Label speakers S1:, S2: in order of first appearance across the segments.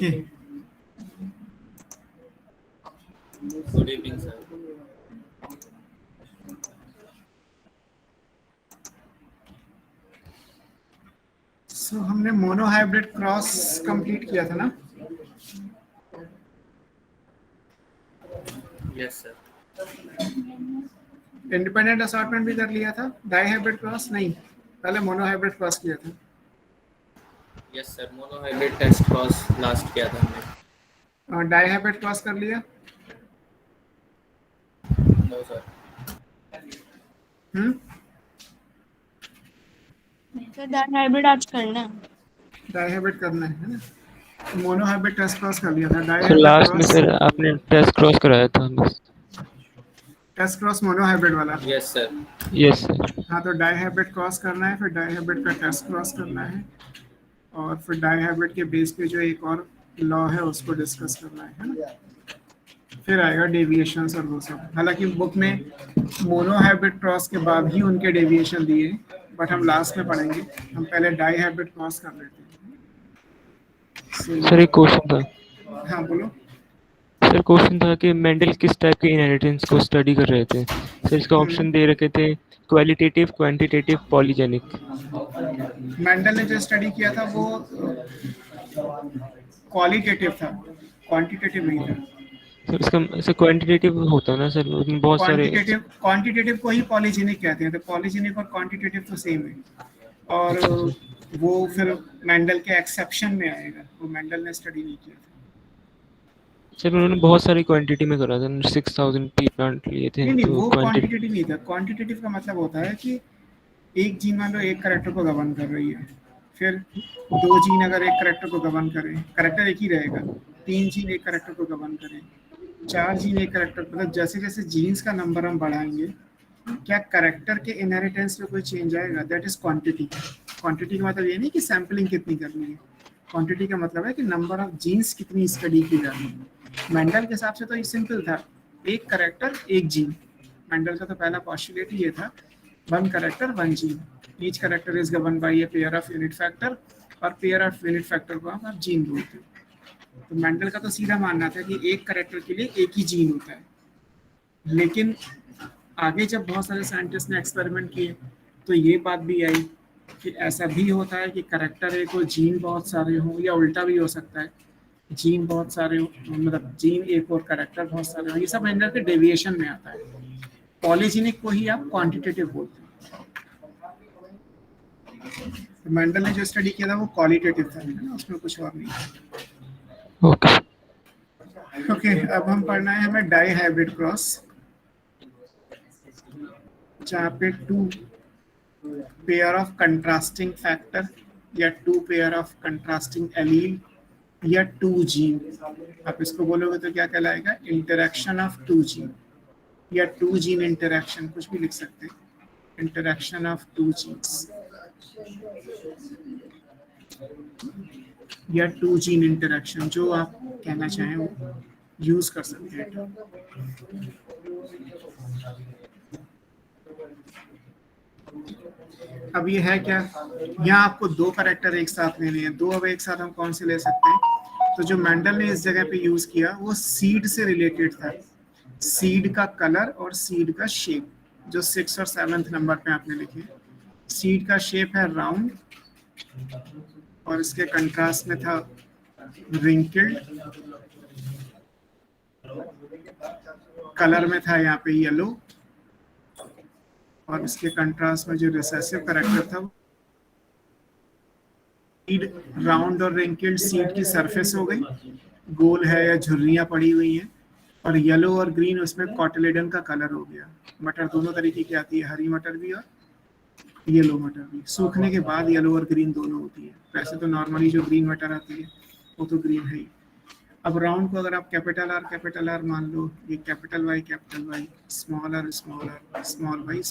S1: Okay.
S2: Good evening, sir.
S1: So हमने mono hybrid cross complete किया था ना?
S2: Yes, sir.
S1: इंडिपेंडेंट असॉर्टमेंट भी कर लिया था. डाई हाइब्रिड क्रॉस नहीं, पहले मोनो हाइब्रिड क्रॉस किया था.
S2: Yes, sir. Mono hybrid test cross last किया था हमने.
S1: और डाई हाइब्रिड क्रॉस कर लिया.
S2: No, sir.
S3: Sir dihybrid आज करना है.
S1: डाई हाइब्रिड करना है ना. मोनो हाइब्रिड टेस्ट क्रॉस कर लिया था. डाई
S4: सर
S1: हाइब्रिड
S4: लास्ट में
S1: क्रॉस,
S4: सर आपने टेस्ट क्रॉस कराया था बस.
S1: टेस्ट क्रॉस मोनो हाइब्रिड वाला.
S2: Yes, sir.
S4: Yes sir.
S1: हाँ, तो डाई हाइब्रिड क्रॉस करना है, फिर डाई हाइब्रिड का टेस्ट क्रॉस करना है, और फिर डाई हाइब्रिड के बेस पे जो एक और लॉ है उसको डिस्कस करना है ना. फिर आएगा डेविएशंस और वो सब. हालांकि बुक में मोनो हाइब्रिड क्रॉस के बाद ही उनके डेविएशन दिए, बट हम लास्ट में पढ़ेंगे. हम पहले डाई हाइब्रिड क्रॉस कर लेते हैं.
S4: सर एक क्वेश्चन था.
S1: हाँ बोलो.
S4: सर क्वेश्चन था कि मेंडल किस टाइप के इनहेरिटेंस को स्टडी कर रहे थे. सर इसका ऑप्शन दे रखे थे क्वालिटेटिव, क्वांटिटेटिव, पॉलीजेनिक.
S1: मेंडल ने जो स्टडी किया था वो क्वालिटेटिव था, क्वांटिटेटिव नहीं था.
S4: सर इसका सर क्वांटिटेटिव होता है ना सर, उसमें बहुत सारे.
S1: क्वांटिटेटिव को ही पॉलीजेनिक कहते हैं. तो पॉलीजेनिक और क्वांटिटेटिव तो सेम है. और
S4: अच्छा,
S1: वो फिर मेंडल के एक्सेप्शन में आएगा. वो मेंडल ने स्टडी नहीं किया था.
S4: सर उन्होंने बहुत सारी क्वांटिटी में करा था. 6000 पी प्लांट लिए थे.
S1: नहीं,
S4: तो
S1: वो
S4: क्वांटिटी.
S1: क्वांटिटेटिव नहीं था. क्वांटिटेटिव का मतलब होता है कि एक जीन मान लो एक करेक्टर को गवर्न कर रही है, फिर दो जीन अगर एक करेक्टर को गवर्न करें, करेक्टर एक ही रहेगा. तीन जीन एक करेक्टर को गवर्न करें, चार जीन एक करेक्टर, मतलब जैसे जैसे जीन्स का नंबर हम बढ़ाएंगे, क्या करेक्टर के इनहेरिटेंस में कोई चेंज आएगा? That is quantity. क्वांटिटी का मतलब ये नहीं कि सैम्पलिंग कितनी करनी है. क्वांटिटी का मतलब है कि नंबर ऑफ जीन्स कितनी स्टडी की जा रही है. मेंडल के हिसाब से तो ये सिंपल था, एक करेक्टर एक जीन. मेंडल का तो पहला पॉस्टुलेट ही ये था, one character one gene. Each character is govern by a pair of unit factor, और पेयर ऑफ यूनिट फैक्टर को आप जीन बोलते हो. तो मेंडल का तो सीधा मानना था कि एक करेक्टर के लिए एक ही जीन होता है. लेकिन आगे जब बहुत सारे साइंटिस्ट ने एक्सपेरिमेंट किए तो ये बात भी आई कि ऐसा भी होता है कि करेक्टर एक और जीन बहुत सारे हों, या उल्टा भी हो सकता है, जीन बहुत सारे हो, मतलब जीन एक और करेक्टर बहुत सारे हो. ये सब मेंडल के डेविएशन में आता है. पॉलीजेनिक को ही आप क्वांटिटेटिव बोलते हैं. तो मेंडल ने जो स्टडी किया था वो क्वालिटेटिव था ना, उसमें कुछ और नहीं.
S4: ओके.
S1: ओके, अब हम पढ़ना है हमें डाई हाइब्रिड क्रॉस, जहाँ पे two pair of contrasting factor या two pair of contrasting allele या टू जीन. आप इसको बोलोगे तो क्या कहलाएगा? इंटरेक्शन ऑफ टू जीन या टू जीन इंटरेक्शन, कुछ भी लिख सकते हैं. इंटरेक्शन ऑफ टू जीन्स या टू जीन इंटरेक्शन, जो आप कहना चाहें वो यूज कर सकते हैं. अब ये है क्या, यहाँ आपको दो करेक्टर एक साथ लेने हैं. दो अब एक साथ हम कौन से ले सकते हैं? तो जो मेंडल ने इस जगह पे यूज किया वो सीड से रिलेटेड था. सीड का कलर और सीड का शेप, जो 6 और 7 नंबर पे आपने लिखे. सीड का शेप है राउंड, और इसके कंट्रास्ट में था रिंकल्ड. कलर में था यहाँ पे येलो, और इसके कंट्रास्ट में जो रिसेसिव करेक्टर था सीड राउंड और रिंकल्ड. सीड की सरफेस हो गई, गोल है या झुर्रियां पड़ी हुई हैं, और येलो और ग्रीन उसमें कॉटिलेडन का कलर हो गया. मटर दोनों तरीके की आती है, हरी मटर भी और येलो मटर भी. सूखने के बाद येलो और ग्रीन दोनों होती है. वैसे तो नॉर्मली जो ग्रीन मटर आती है वो तो ग्रीन है ही. अब राउंड को अगर आप कैपिटल आर मान लो, ये capital Y, small R small Y,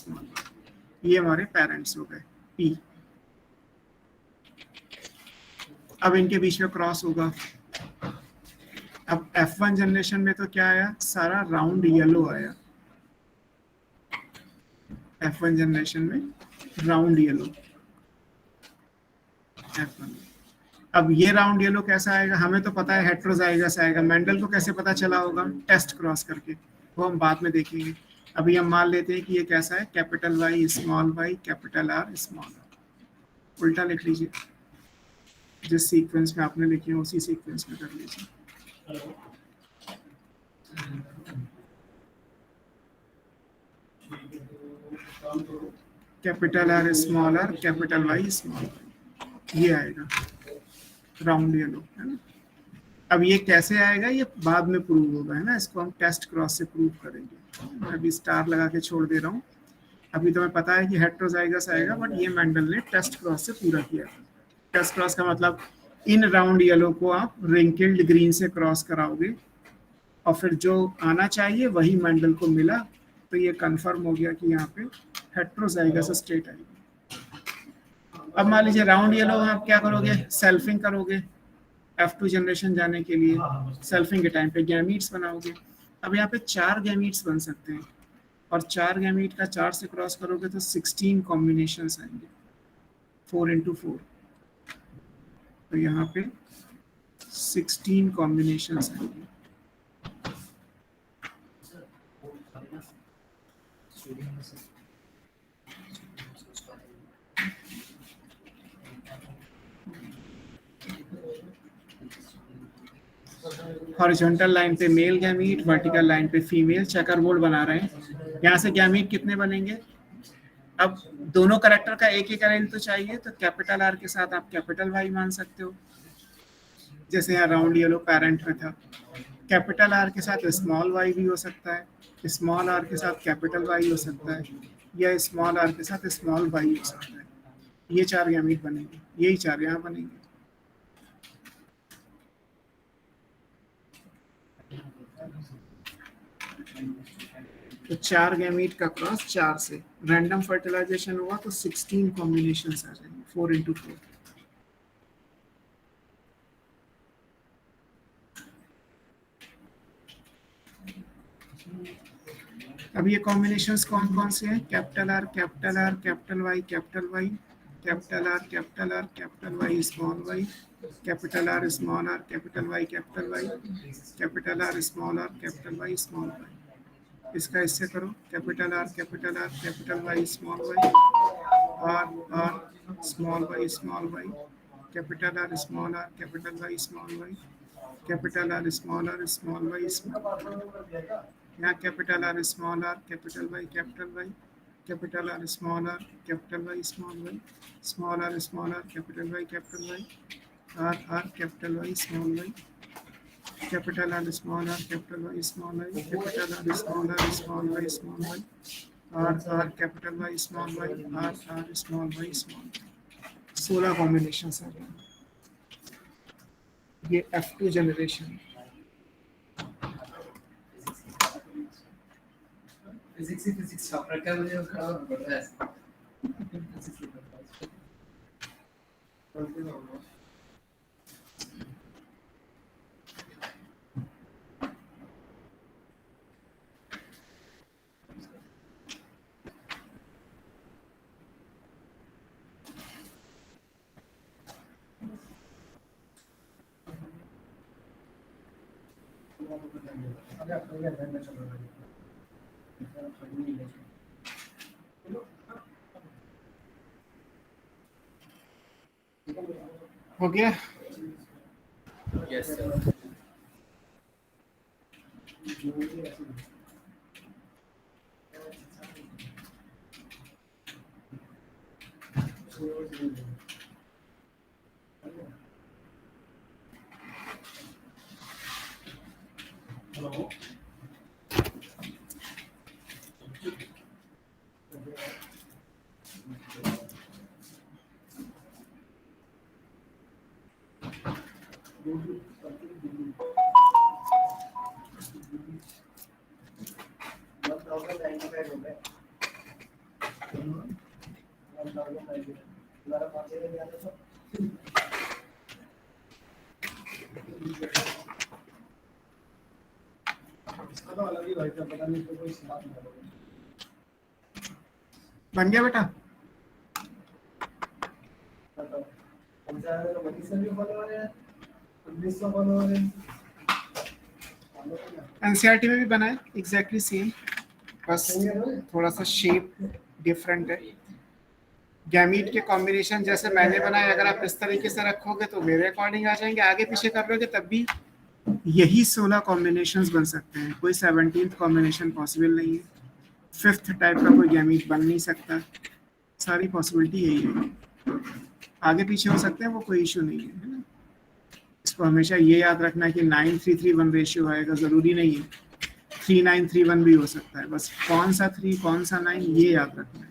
S1: ये हमारे पेरेंट्स हो गए पी. अब इनके बीच में क्रॉस होगा. अब F1 जनरेशन में तो क्या आया? सारा राउंड येलो आया. F1 जनरेशन में राउंड येलो F1. अब ये राउंड येलो कैसा आएगा, हमें तो पता है हेट्रोजाइगस आएगा, मेंडल को कैसे पता चला होगा, टेस्ट क्रॉस करके, वो हम बाद में देखेंगे। अभी हम मान लेते हैं कि ये कैसा है, capital Y small Y capital R small R. उल्टा लिख लीजिए, जिस सीक्वेंस में आपने लिखे हैं उसी सीक्वेंस में कर लीजिए। Capital R small R capital Y small Y, ये आएगा राउंड येलो, है ना। अब ये कैसे आएगा ये बाद में प्रूव होगा, है ना, इसको हम टेस्ट क्रॉस से प्रूव करेंगे। मैं अभी स्टार लगा के छोड़ दे रहा हूँ। अभी तुम्हें पता है कि हेट्रोजाइगस आएगा, बट ये मेंडल ने टेस्ट क्रॉस से पूरा किया। टेस्ट क्रॉस का मतलब इन राउंड येलो को आप रिंकल्ड ग्रीन से क्रॉस कराओगे और फिर जो आना चाहिए वही मेंडल को मिला, तो ये कंफर्म हो गया कि यहाँ पे हेट्रोजाइगस स्टेट आएगी। अब मान लीजिए राउंड येलो आप क्या करोगे, सेल्फिंग करोगे F2 जनरेशन जाने के लिए। सेल्फिंग के टाइम पे गैमीट्स बनाओगे। अब यहाँ पे 4 गैमीट्स बन सकते हैं और 4 गैमीट का 4 से क्रॉस करोगे तो 16 कॉम्बिनेशंस आएंगे, 4 into 4, तो यहाँ पे 16 कॉम्बिनेशंस आएंगे। हॉरिजॉन्टल लाइन पे मेल गैमीट, वर्टिकल लाइन पे फीमेल, चेकर बोर्ड बना रहे हैं। यहाँ से गैमीट कितने बनेंगे, अब दोनों कैरेक्टर का एक ही एलील तो चाहिए, तो कैपिटल आर के साथ आप कैपिटल वाई मान सकते हो, जैसे यहाँ राउंड येलो पेरेंट में था। कैपिटल आर के साथ स्मॉल वाई भी हो सकता है, स्मॉल आर के साथ कैपिटल वाई हो सकता है, या स्मॉल आर के साथ स्मॉल वाई हो सकता है। ये 4 गैमीट बनेंगे, यही 4 यहाँ बनेंगे। तो 4 गैमीट का क्रॉस 4 से रैंडम फर्टिलाइजेशन हुआ तो 16 कॉम्बिनेशंस आ जाएंगे, 4 into 4। अब ये कॉम्बिनेशंस कौन कौन से हैं, capital R capital R capital Y capital Y, capital R capital R capital Y small Y, capital R small R capital Y capital Y, capital R small R capital Y small Y. इसका इससे करो, capital R capital Y small Y, R small Y capital R small R capital Y small Y, capital R small Y small, यहाँ capital R small R capital Y capital R small R capital Y small R capital Y R capital Y small Y, capital R small R capital Y small Y, capital R small Y small Y, R capital Y small Y, R small Y small. 16 combination आ गए। ये F2 generation.
S5: Physics का प्रकार मुझे खराब पड़ रहा है।
S1: हो गया?
S2: Yes sir.
S1: बन गया बेटा? एनसीईआरटी में भी बना है एग्जैक्टली सेम, बस थोड़ा सा शेप डिफरेंट है। गैमीट के कॉम्बिनेशन जैसे मैंने बनाए, अगर आप इस तरीके से रखोगे तो मेरे अकॉर्डिंग आ जाएंगे, आगे पीछे कर लोगे तब भी यही 16 कॉम्बिनेशंस बन सकते हैं, कोई 17th कॉम्बिनेशन पॉसिबल नहीं है, 5th टाइप का कोई गैमीट बन नहीं सकता, सारी पॉसिबिलिटी यही है। आगे पीछे हो सकते हैं, वो कोई इशू नहीं है ना। इसको हमेशा ये याद रखना है कि 9331 रेशियो आएगा, ज़रूरी नहीं है 3931 भी हो सकता है, बस कौन सा 3 कौन सा 9 ये याद रखना है।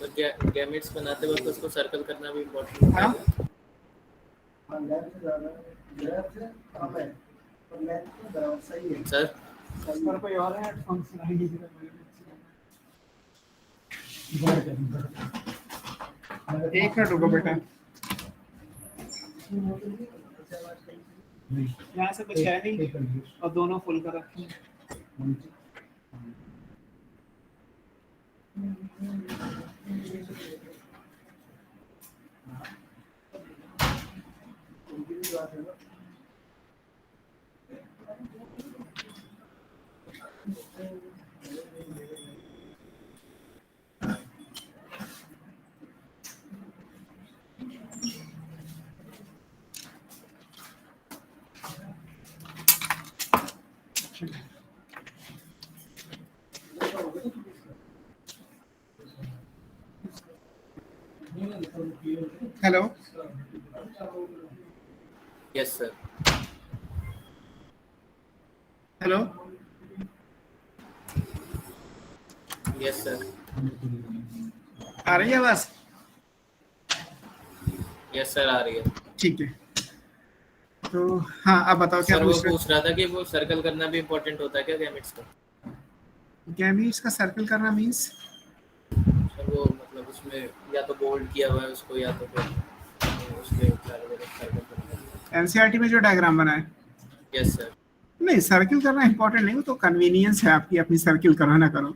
S2: तो गैमेट्स बनाते वक्त उसको सर्कल करना भी इम्पोर्टेंट है।
S1: हाँ?
S2: सर
S1: पर कोई और है हेडफोन सुनाई नहीं दे रहा। एक मिनट रुको बेटा, यहाँ से कुछ है नहीं और दोनों फुल कर रखे हैं। Hello,
S2: yes sir.
S1: Hello,
S2: yes sir.
S1: आ रही है आवाज?
S2: यस सर, आ रही है।
S1: ठीक है, तो हाँ अब बताओ क्या
S2: सर वो
S1: पूछ रहे
S2: पूछ रहा था कि वो सर्कल करना भी इम्पोर्टेंट होता है क्या गैमेट्स का?
S1: हो? गैमीट्स का सर्कल करना मीन्स
S2: सर वो मतलब उसमें या तो बोल्ड किया हुआ है उसको, या तो फिर उसके चारों तरफ सर्कल करना।
S1: एनसीईआरटी में जो डायग्राम बना है,
S2: यस सर।
S1: नहीं सर्किल करना इंपॉर्टेंट नहीं, वो तो कन्वीनियंस है आपकी, अपनी सर्किल करो ना करो,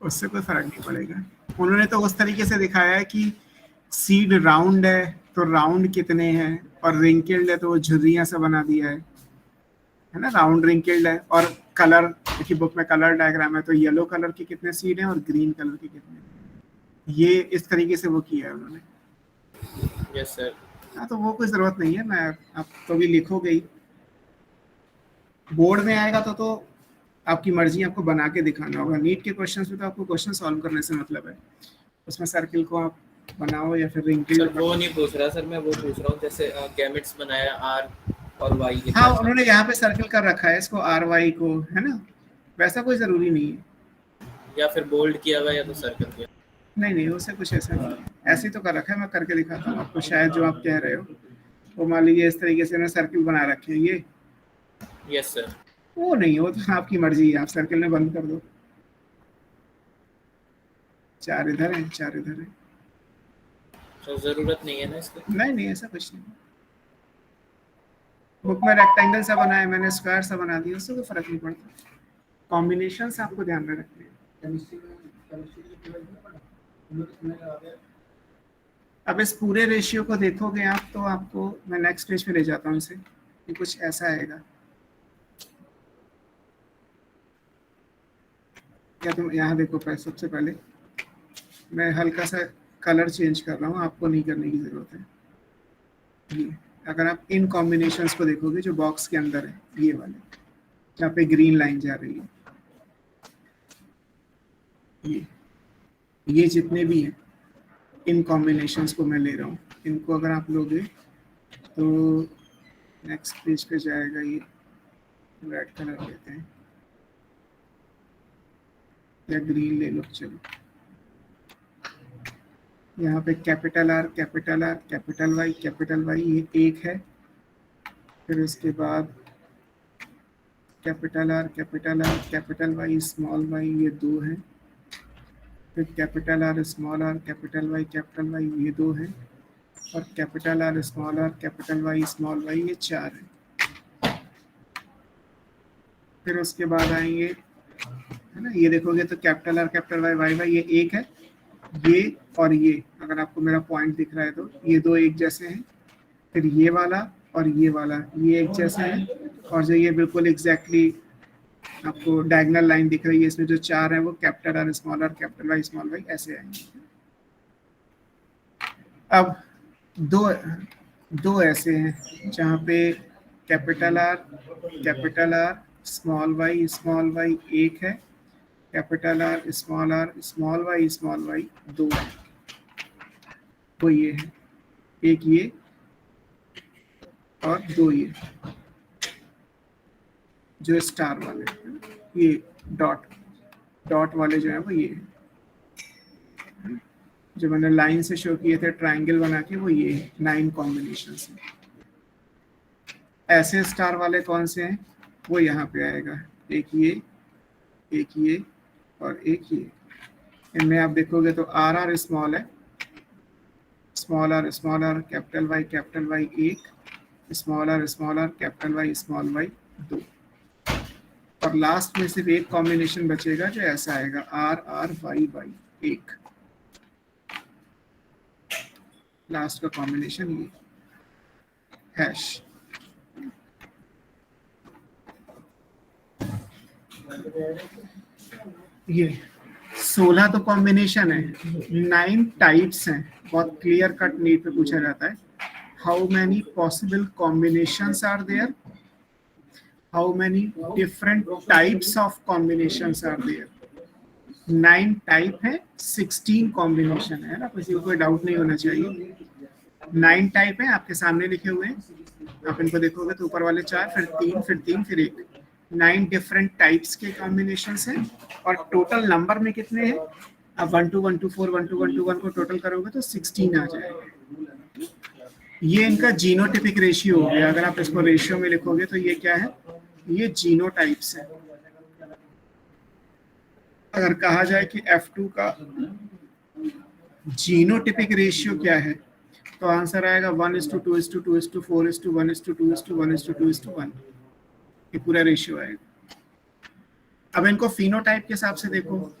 S1: उससे कोई फर्क नहीं पड़ेगा। उन्होंने तो उस तरीके से दिखाया है कि सीड राउंड है तो राउंड कितने हैं, और रिंकल्ड है तो वो झुर्रियां सा बना दिया है ना, राउंड रिंकल्ड है। और कलर की बुक में कलर डायग्राम है, तो येलो कलर के कितने सीड हैं और ग्रीन कलर के कितने, ये इस तरीके से वो किया है उन्होंने।
S2: Yes sir.
S1: हाँ तो वो कोई जरूरत नहीं है, मैं आप तो भी लिखोगे ही, बोर्ड में आएगा तो आपकी मर्जी, आपको बना के दिखाना होगा। नीट के क्वेश्चंस में तो आपको क्वेश्चन सॉल्व करने से मतलब है, उसमें सर्किल को आप बनाओ या फिर रिंकल।
S2: सर वो नहीं पूछ रहा सर, मैं वो पूछ रहा हूँ जैसे गैमेट्स बनाया आर और वाई।
S1: हाँ उन्होंने यहाँ पे सर्किल कर रखा है इसको, आर वाई को, है ना, वैसा कोई जरूरी नहीं है,
S2: या फिर बोल्ड किया हुआ या तो सर्कल किया।
S1: नहीं नहीं उससे कुछ ऐसा नहीं है, ऐसे ही तो कर रखा है, मैं करके दिखाता हूँ आपको, शायद जो आप कह रहे हो वो मान लीजिए इस तरीके से सर्किल बना रखे हैं ये।
S2: Yes sir.
S1: वो नहीं, वो तो आपकी मर्जी है, आप सर्किल में बंद कर दो, 4 इधर है 4 इधर है,
S2: तो जरूरत नहीं है ना इसकी?
S1: नहीं ऐसा कुछ नहीं। बुक में रेक्टेंगल सा बना है, मैंने स्क्वायर सा बना दिया, उससे कोई फर्क नहीं पड़ता, कॉम्बिनेशंस आपको ध्यान में रखने हैं। अब इस पूरे रेशियो को देखोगे आप तो आपको मैं नेक्स्ट पेज पे ले जाता हूँ इसे, कि कुछ ऐसा आएगा। क्या तुम यहाँ देखो, सबसे पहले मैं हल्का सा कलर चेंज कर रहा हूँ, आपको नहीं करने की जरूरत है। ये अगर आप इन कॉम्बिनेशंस को देखोगे जो बॉक्स के अंदर है, ये वाले जहाँ पे ग्रीन लाइन जा रही है, ये जितने भी हैं इन कॉम्बिनेशंस को मैं ले रहा हूँ, इनको अगर आप लोगे तो नेक्स्ट पेज पे जाएगा, ये रेड कलर लेते हैं या ग्रीन ले लो, चलो यहाँ पे capital R capital R capital Y ये एक है, फिर उसके बाद capital R capital Y small Y ये 2 हैं, फिर capital R small R capital Y ये 2 हैं, और capital R small R capital Y small Y, ये 4 है। फिर उसके बाद आएंगे, है ना, ये देखोगे तो capital R capital Y Y Y, ये 1 है, ये और ये, अगर आपको मेरा पॉइंट दिख रहा है तो ये दो एक जैसे हैं। फिर ये वाला और ये वाला, ये एक जैसे हैं। और जो ये बिल्कुल एग्जैक्टली आपको डायगोनल लाइन दिख रही है, इसमें जो 4 है वो capital R small R capital Y small Y ऐसे आएंगे। अब दो ऐसे हैं जहाँ पे कैपिटल आर स्मॉल वाई 1 है, कैपिटल आर स्मॉल वाई 2 है। तो ये है, एक ये और 2 ये, जो स्टार वाले, ये डॉट वाले जो है वो ये है। जो मैंने लाइन से शो किए थे ट्रायंगल बना के, वो ये 9 कॉम्बिनेशन है। ऐसे स्टार वाले कौन से हैं, वो यहाँ पे आएगा, एक ये और एक ये। इनमें आप देखोगे तो आर स्मॉल है, small R capital Y 1, small R capital Y small Y 2। और लास्ट में सिर्फ एक कॉम्बिनेशन बचेगा जो ऐसा आएगा, आर वाई 1। लास्ट का कॉम्बिनेशन ये हैश। ये 16 तो कॉम्बिनेशन है, 9 टाइप्स हैं। बहुत क्लियर कट नीट पे पूछा जाता है, how many possible combinations are there, how many different types of combinations are there. 9 type है, 16 कॉम्बिनेशन है ना, किसी को कोई डाउट नहीं होना चाहिए। 9 टाइप है, आपके सामने लिखे हुए हैं, आप इनको देखोगे तो ऊपर वाले 4, फिर 3, फिर 1। 9 डिफरेंट टाइप्स के कॉम्बिनेशंस हैं। और टोटल नंबर में कितने हैं, अब 1 2 1 2 4 1 2 1 2 1 को टोटल करोगे तो 16 आ जाएगा। ये इनका जीनोटिपिक रेशियो हो गया। अगर आप इसको रेशियो में लिखोगे तो ये क्या है, ये जीनोटाइप्स है। अगर कहा जाए कि F2 का जीनोटिपिक रेशियो क्या है, तो आंसर आएगा 1:2:2:4:1:2:1:2:1. ये पूरा रेशियो आएगा। अब इनको फिनोटाइप के हिसाब से देखो।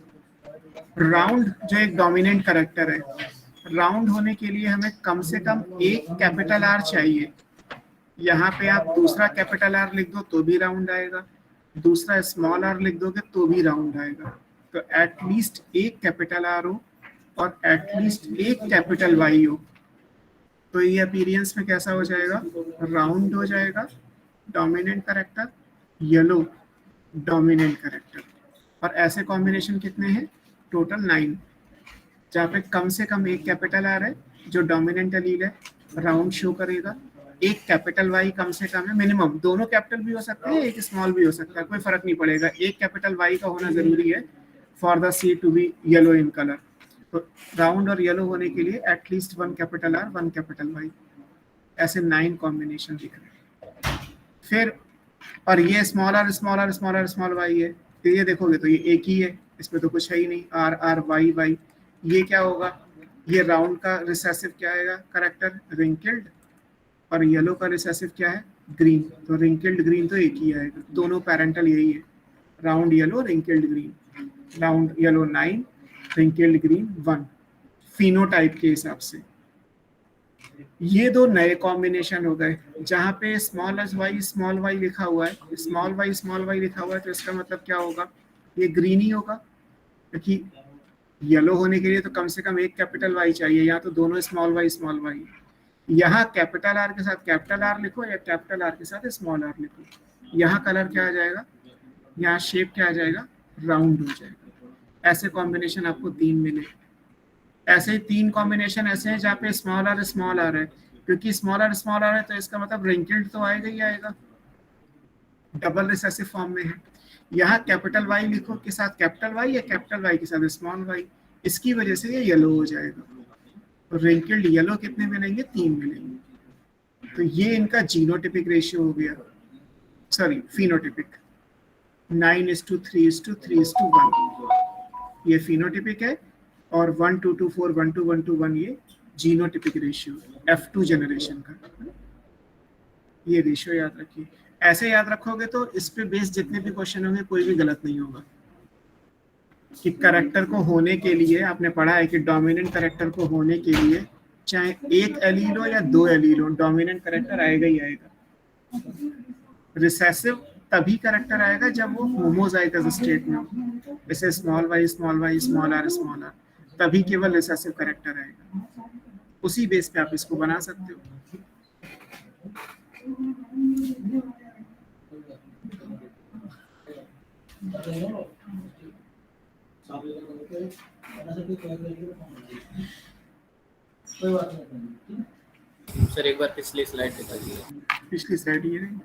S1: राउंड जो एक डोमिनेंट कैरेक्टर है, राउंड होने के लिए हमें कम से कम एक कैपिटल आर चाहिए। यहाँ पे आप दूसरा कैपिटल आर लिख दो तो भी राउंड आएगा, दूसरा स्मॉल आर लिख दोगे तो भी राउंड आएगा। तो एटलीस्ट एक कैपिटल आर हो और एटलीस्ट एक कैपिटल वाई हो, तो ये अपीयरेंस में कैसा हो जाएगा, राउंड हो जाएगा। Dominant character, yellow dominant character. और ऐसे कॉम्बिनेशन कितने हैं, टोटल 9, जहाँ पे कम से कम एक कैपिटल आर है जो डोमिनेंट एलील है, राउंड शो करेगा। एक कैपिटल वाई कम से कम है, मिनिमम। दोनों कैपिटल भी हो सकते हैं, एक स्मॉल भी हो सकता है, कोई फर्क नहीं पड़ेगा। एक कैपिटल वाई का होना जरूरी है for the seed to be yellow in colour. तो राउंड और येलो होने के लिए at least 1 capital R 1 capital Y. ऐसे 9 कॉम्बिनेशन दिख रहे हैं। फिर और ये स्मॉल आर वाई है, तो ये देखोगे तो ये एक ही है, इसमें तो कुछ है ही नहीं, आर वाई वाई। ये क्या होगा, ये राउंड का रिसेसिव क्या आएगा, कैरेक्टर रिंकल्ड, और येलो का रिसेसिव क्या है, ग्रीन। तो रिंकल्ड ग्रीन तो एक ही आएगा, दोनों पैरेंटल यही है, round yellow wrinkled green. Round yellow 9, wrinkled green 1, phenotype के हिसाब से। ये दो नए कॉम्बिनेशन हो गए। जहाँ पे स्मॉल वाई लिखा हुआ है, स्मॉल वाई लिखा हुआ है, तो इसका मतलब क्या होगा, ये ग्रीन ही होगा, क्योंकि येलो होने के लिए तो कम से कम एक कैपिटल वाई चाहिए। यहाँ तो दोनों स्मॉल वाई। यहाँ कैपिटल आर के साथ कैपिटल आर लिखो या कैपिटल आर के साथ स्मॉल आर लिखो, यहाँ कलर क्या आ जाएगा, यहाँ शेप क्या आ जाएगा, राउंड हो जाएगा। ऐसे कॉम्बिनेशन आपको 3 मिले। ऐसे ही 3 कॉम्बिनेशन ऐसे हैं जहाँ पे स्मॉल आर है, क्योंकि स्मॉल आर है तो इसका मतलब रिंकल्ड तो आएगा ही आएगा, डबल रिसेसिव फॉर्म में है। यहाँ कैपिटल वाई लिखो के साथ कैपिटल वाई या कैपिटल वाई के साथ स्मॉल वाई, इसकी वजह से ये येलो हो जाएगा। तो रिंकल्ड येलो कितने मिलेंगे, 3 मिलेंगे। तो ये इनका जीनोटिपिक रेशियो हो गया, सॉरी फिनोटिपिक, 9:3:3:1। ये फिनोटिपिक है, और 1:2:4 1:2:1:2:1 ये जीनोटिपिक रेशियो F2 जनरेशन का, ये रेशियो याद रखिए। ऐसे याद रखोगे तो इस पे बेस जितने भी क्वेश्चन होंगे कोई भी गलत नहीं होगा। कि करेक्टर को होने के लिए आपने पढ़ा है कि डोमिनेंट करेक्टर को होने के लिए चाहे एक एलील हो या दो एलील हो, डोमिनेंट करेक्टर आएगा ही आएगा। रिसेसिव तभी करेक्टर आएगा जब वो होमोजाइगस स्टेट में हो, जैसे स्मॉल वाई स्मॉल आर, तभी केवल रिसेसिव करेक्टर आएगा। उसी बेस पे आप इसको बना सकते हो।
S2: सर एक बार पिछली स्लाइड दिखा दीजिए।
S1: पिछली स्लाइड ये रही।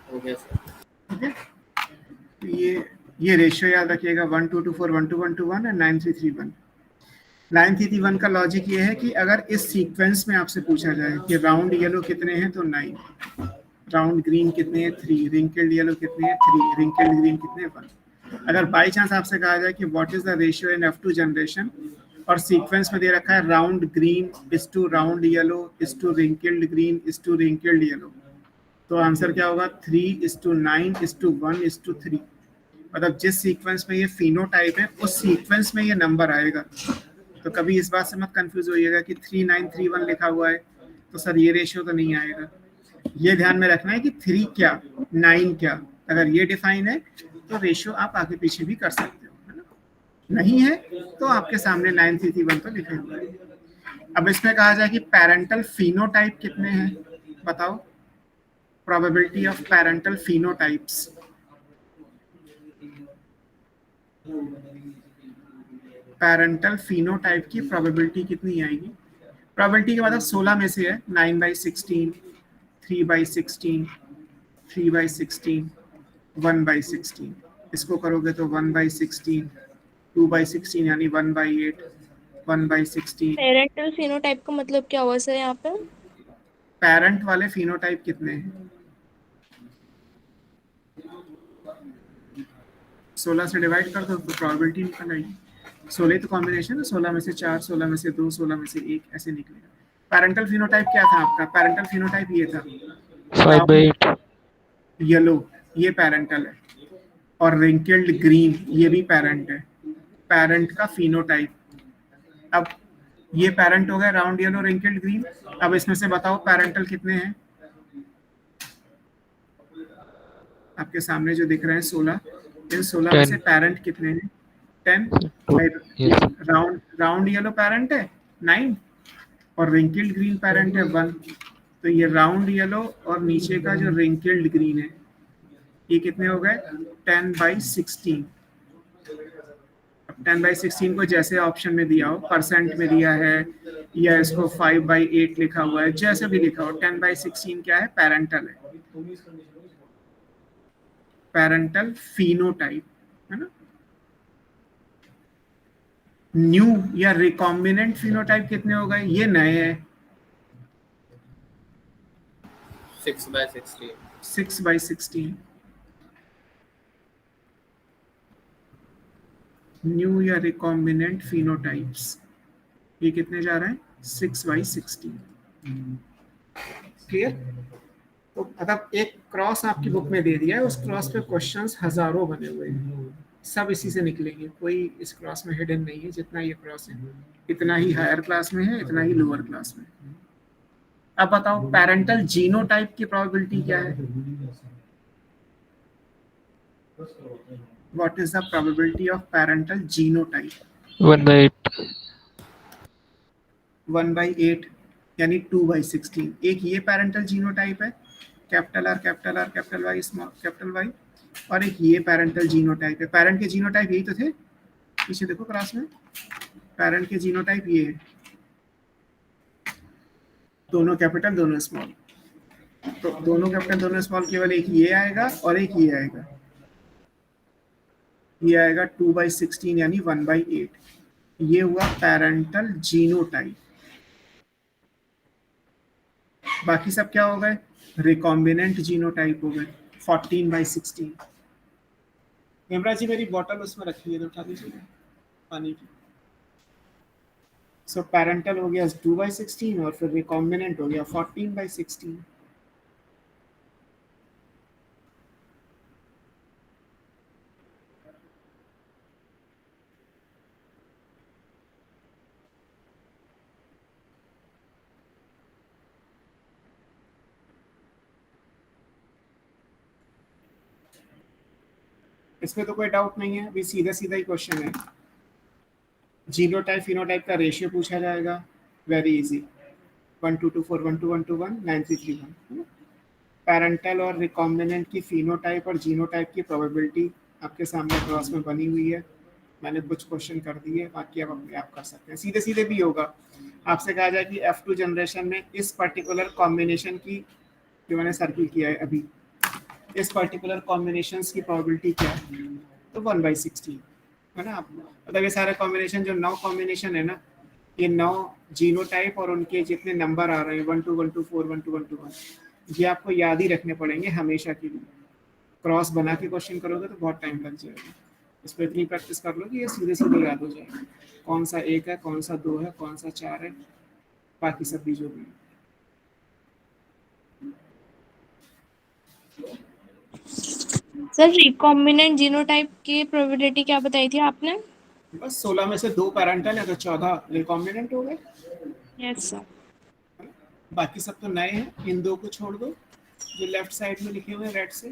S2: हो गया सर।
S1: ठीक है, तो ये रेशियो याद रखिएगा 1224 1221 एंड 9331। 9331 का लॉजिक ये है कि अगर इस सीक्वेंस में आपसे पूछा जाए कि राउंड येलो कितने हैं तो 9, राउंड ग्रीन कितने हैं 3, रिंकल्ड येलो कितने हैं 3, रिंकल्ड ग्रीन कितने हैं 1। अगर बाई चांस आपसे कहा जाए कि what is the ratio in F2 generation और सीक्वेंस में दे रखा है round green is to round yellow is to wrinkled green is to wrinkled yellow, तो आंसर क्या होगा 3:9:1:3। मतलब जिस सीक्वेंस में ये फिनोटाइप है उस सीक्वेंस में ये नंबर आएगा। तो कभी इस बात से मत कंफ्यूज होइएगा कि 3931 लिखा हुआ है तो सर ये रेशियो तो नहीं आएगा। ये ध्यान में रखना है कि 3 क्या 9 क्या, अगर ये डिफाइन है तो रेशियो आप आगे पीछे भी कर सकते हो, है ना। नहीं है तो आपके सामने 9331 तो लिखे हुए है। अब इसमें कहा जाए कि पैरेंटल फिनोटाइप कितने हैं बताओ, probability of parental phenotypes. Parental phenotype की प्रोबेबिलिटी कितनी आएगी? प्रोबेबिलिटी का मतलब 16 में से है, 9/16, 3/16, 3/16, 1/16। इसको करोगे तो 1/16, 2/16 यानी 1/8, 1/16।
S3: पेरेंटल फिनोटाइप का मतलब क्या हुआ सर यहाँ पे?
S1: पेरेंट वाले फिनोटाइप कितने हैं? 16 से डिवाइड कर दो तो प्रोबेबिलिटी निकल आएगी। 16 तो कॉम्बिनेशन है, 16 में से 4, 16 में से 2, 16 में से 1 ऐसे निकलेगा। पैरेंटल फिनोटाइप क्या था आपका? पैरेंटल फिनोटाइप ये था
S4: 5/8
S1: येलो, ये पैरेंटल है, और रिंकल्ड ग्रीन ये भी पैरेंट है, पैरेंट का फिनोटाइप। अब ये पैरेंट हो गया राउंड येलो रिंकल्ड ग्रीन। अब इसमें से बताओ पैरेंटल कितने हैं? आपके सामने जो दिख रहे हैं 16, इन 16 में
S4: 10
S1: से पैरेंट कितने हैं? 10।
S4: Yes.
S1: राउंड येलो पैरेंट है 9 और रिंकल्ड ग्रीन पैरेंट है 1। तो ये राउंड येलो और नीचे का जो रिंकल्ड ग्रीन है ये कितने हो गए? 10/16। अब 10/16 को जैसे ऑप्शन में दिया हो, परसेंट में दिया है या इसको 5/8 लिखा हुआ है, जैसे भी लिखा हो, 10/16 क्या है? पैरेंटल है, पैरेंटल फिनोटाइप, है ना। न्यू या रिकॉम्बिनेंट फिनोटाइप कितने हो गए? ये नए हैं
S2: 6/16।
S1: 6/16। न्यू या रिकॉम्बिनेंट फिनोटाइप्स ये कितने जा रहे हैं? 6/16। क्लियर? तो मतलब एक क्रॉस आपकी बुक में दे दिया है, उस क्रॉस पे क्वेश्चंस हजारों बने हुए हैं, सब इसी से निकलेंगे, कोई इस क्रॉस में हिडन नहीं है। जितना ये क्रॉस है इतना ही हायर क्लास में है, इतना ही लोअर क्लास में। अब बताओ पैरेंटल जीनोटाइप की प्रोबेबिलिटी क्या है? What is the probability of parental genotype?
S4: 1/8
S1: 1/8 यानी 2/16। एक ये पैरेंटल जीनोटाइप है, capital R capital R capital Y small capital Y, और एक ये पैरेंटल जीनोटाइप है। पैरेंट के जीनोटाइप यही तो थे, पीछे देखो क्लास में, पेरेंट के जीनोटाइप ये है, दोनों कैपिटल दोनों स्मॉल, तो दोनों कैपिटल दोनों स्मॉल केवल एक ये आएगा और एक ये आएगा, ये आएगा 2/16 यानी 1/8। ये हुआ पैरेंटल जीनोटाइप। बाकी सब क्या हो गए, रिकॉम्बिनेंट जीनोटाइप हो गए 14/16। हेमराज जी मेरी बॉटल उसमें रखी है तो उठा लीजिए पानी की। सो पैरेंटल हो गया 2/16 और फिर रिकॉम्बिनेंट हो गया 14/16। इसमें तो कोई डाउट नहीं है, अभी सीधा सीधा ही क्वेश्चन है। जीनोटाइप फिनोटाइप का रेशियो पूछा जाएगा, वेरी इजी, 1224 1221 9331। पैरेंटल और रिकॉम्बिनेंट की फिनोटाइप और जीनोटाइप की प्रोबेबिलिटी आपके सामने क्रॉस में बनी हुई है, मैंने कुछ क्वेश्चन कर दिए, बाकी आप अपने आप कर सकते हैं, सीधे सीधे भी होगा। आपसे कहा जाए कि F2 जनरेशन में इस पर्टिकुलर कॉम्बिनेशन की, जो मैंने सर्किल किया है अभी, इस पर्टिकुलर कॉम्बिनेशंस की प्रोबेबिलिटी क्या है, तो 1/16 है ना। आप मतलब ये सारे कॉम्बिनेशन जो 9 कॉम्बिनेशन है ना, ये 9 जीनोटाइप और उनके जितने नंबर आ रहे हैं 1 2 1 2 4 1 2 1 2 1, ये आपको याद ही रखने पड़ेंगे हमेशा के लिए। क्रॉस बना के क्वेश्चन करोगे तो बहुत टाइम लग जाएगा, इस पर इतनी प्रैक्टिस कर लो कि ये सीधे सीधे याद हो जाएगा, कौन सा 1 है, कौन सा 2 है, कौन सा 4 है, बाकी सब भी जो भी है।
S3: सर रिकॉम्बिनेंट जीनोटाइप की प्रोबेबिलिटी क्या बताई थी आपने?
S1: बस 16 में से 2 पैरेंटल है तो 14 रिकॉम्बिनेंट हो गए,
S3: यस सर।
S1: बाकी सब तो नए हैं, इन 2 को छोड़ दो जो लेफ्ट साइड में लिखे हुए हैं रेड से,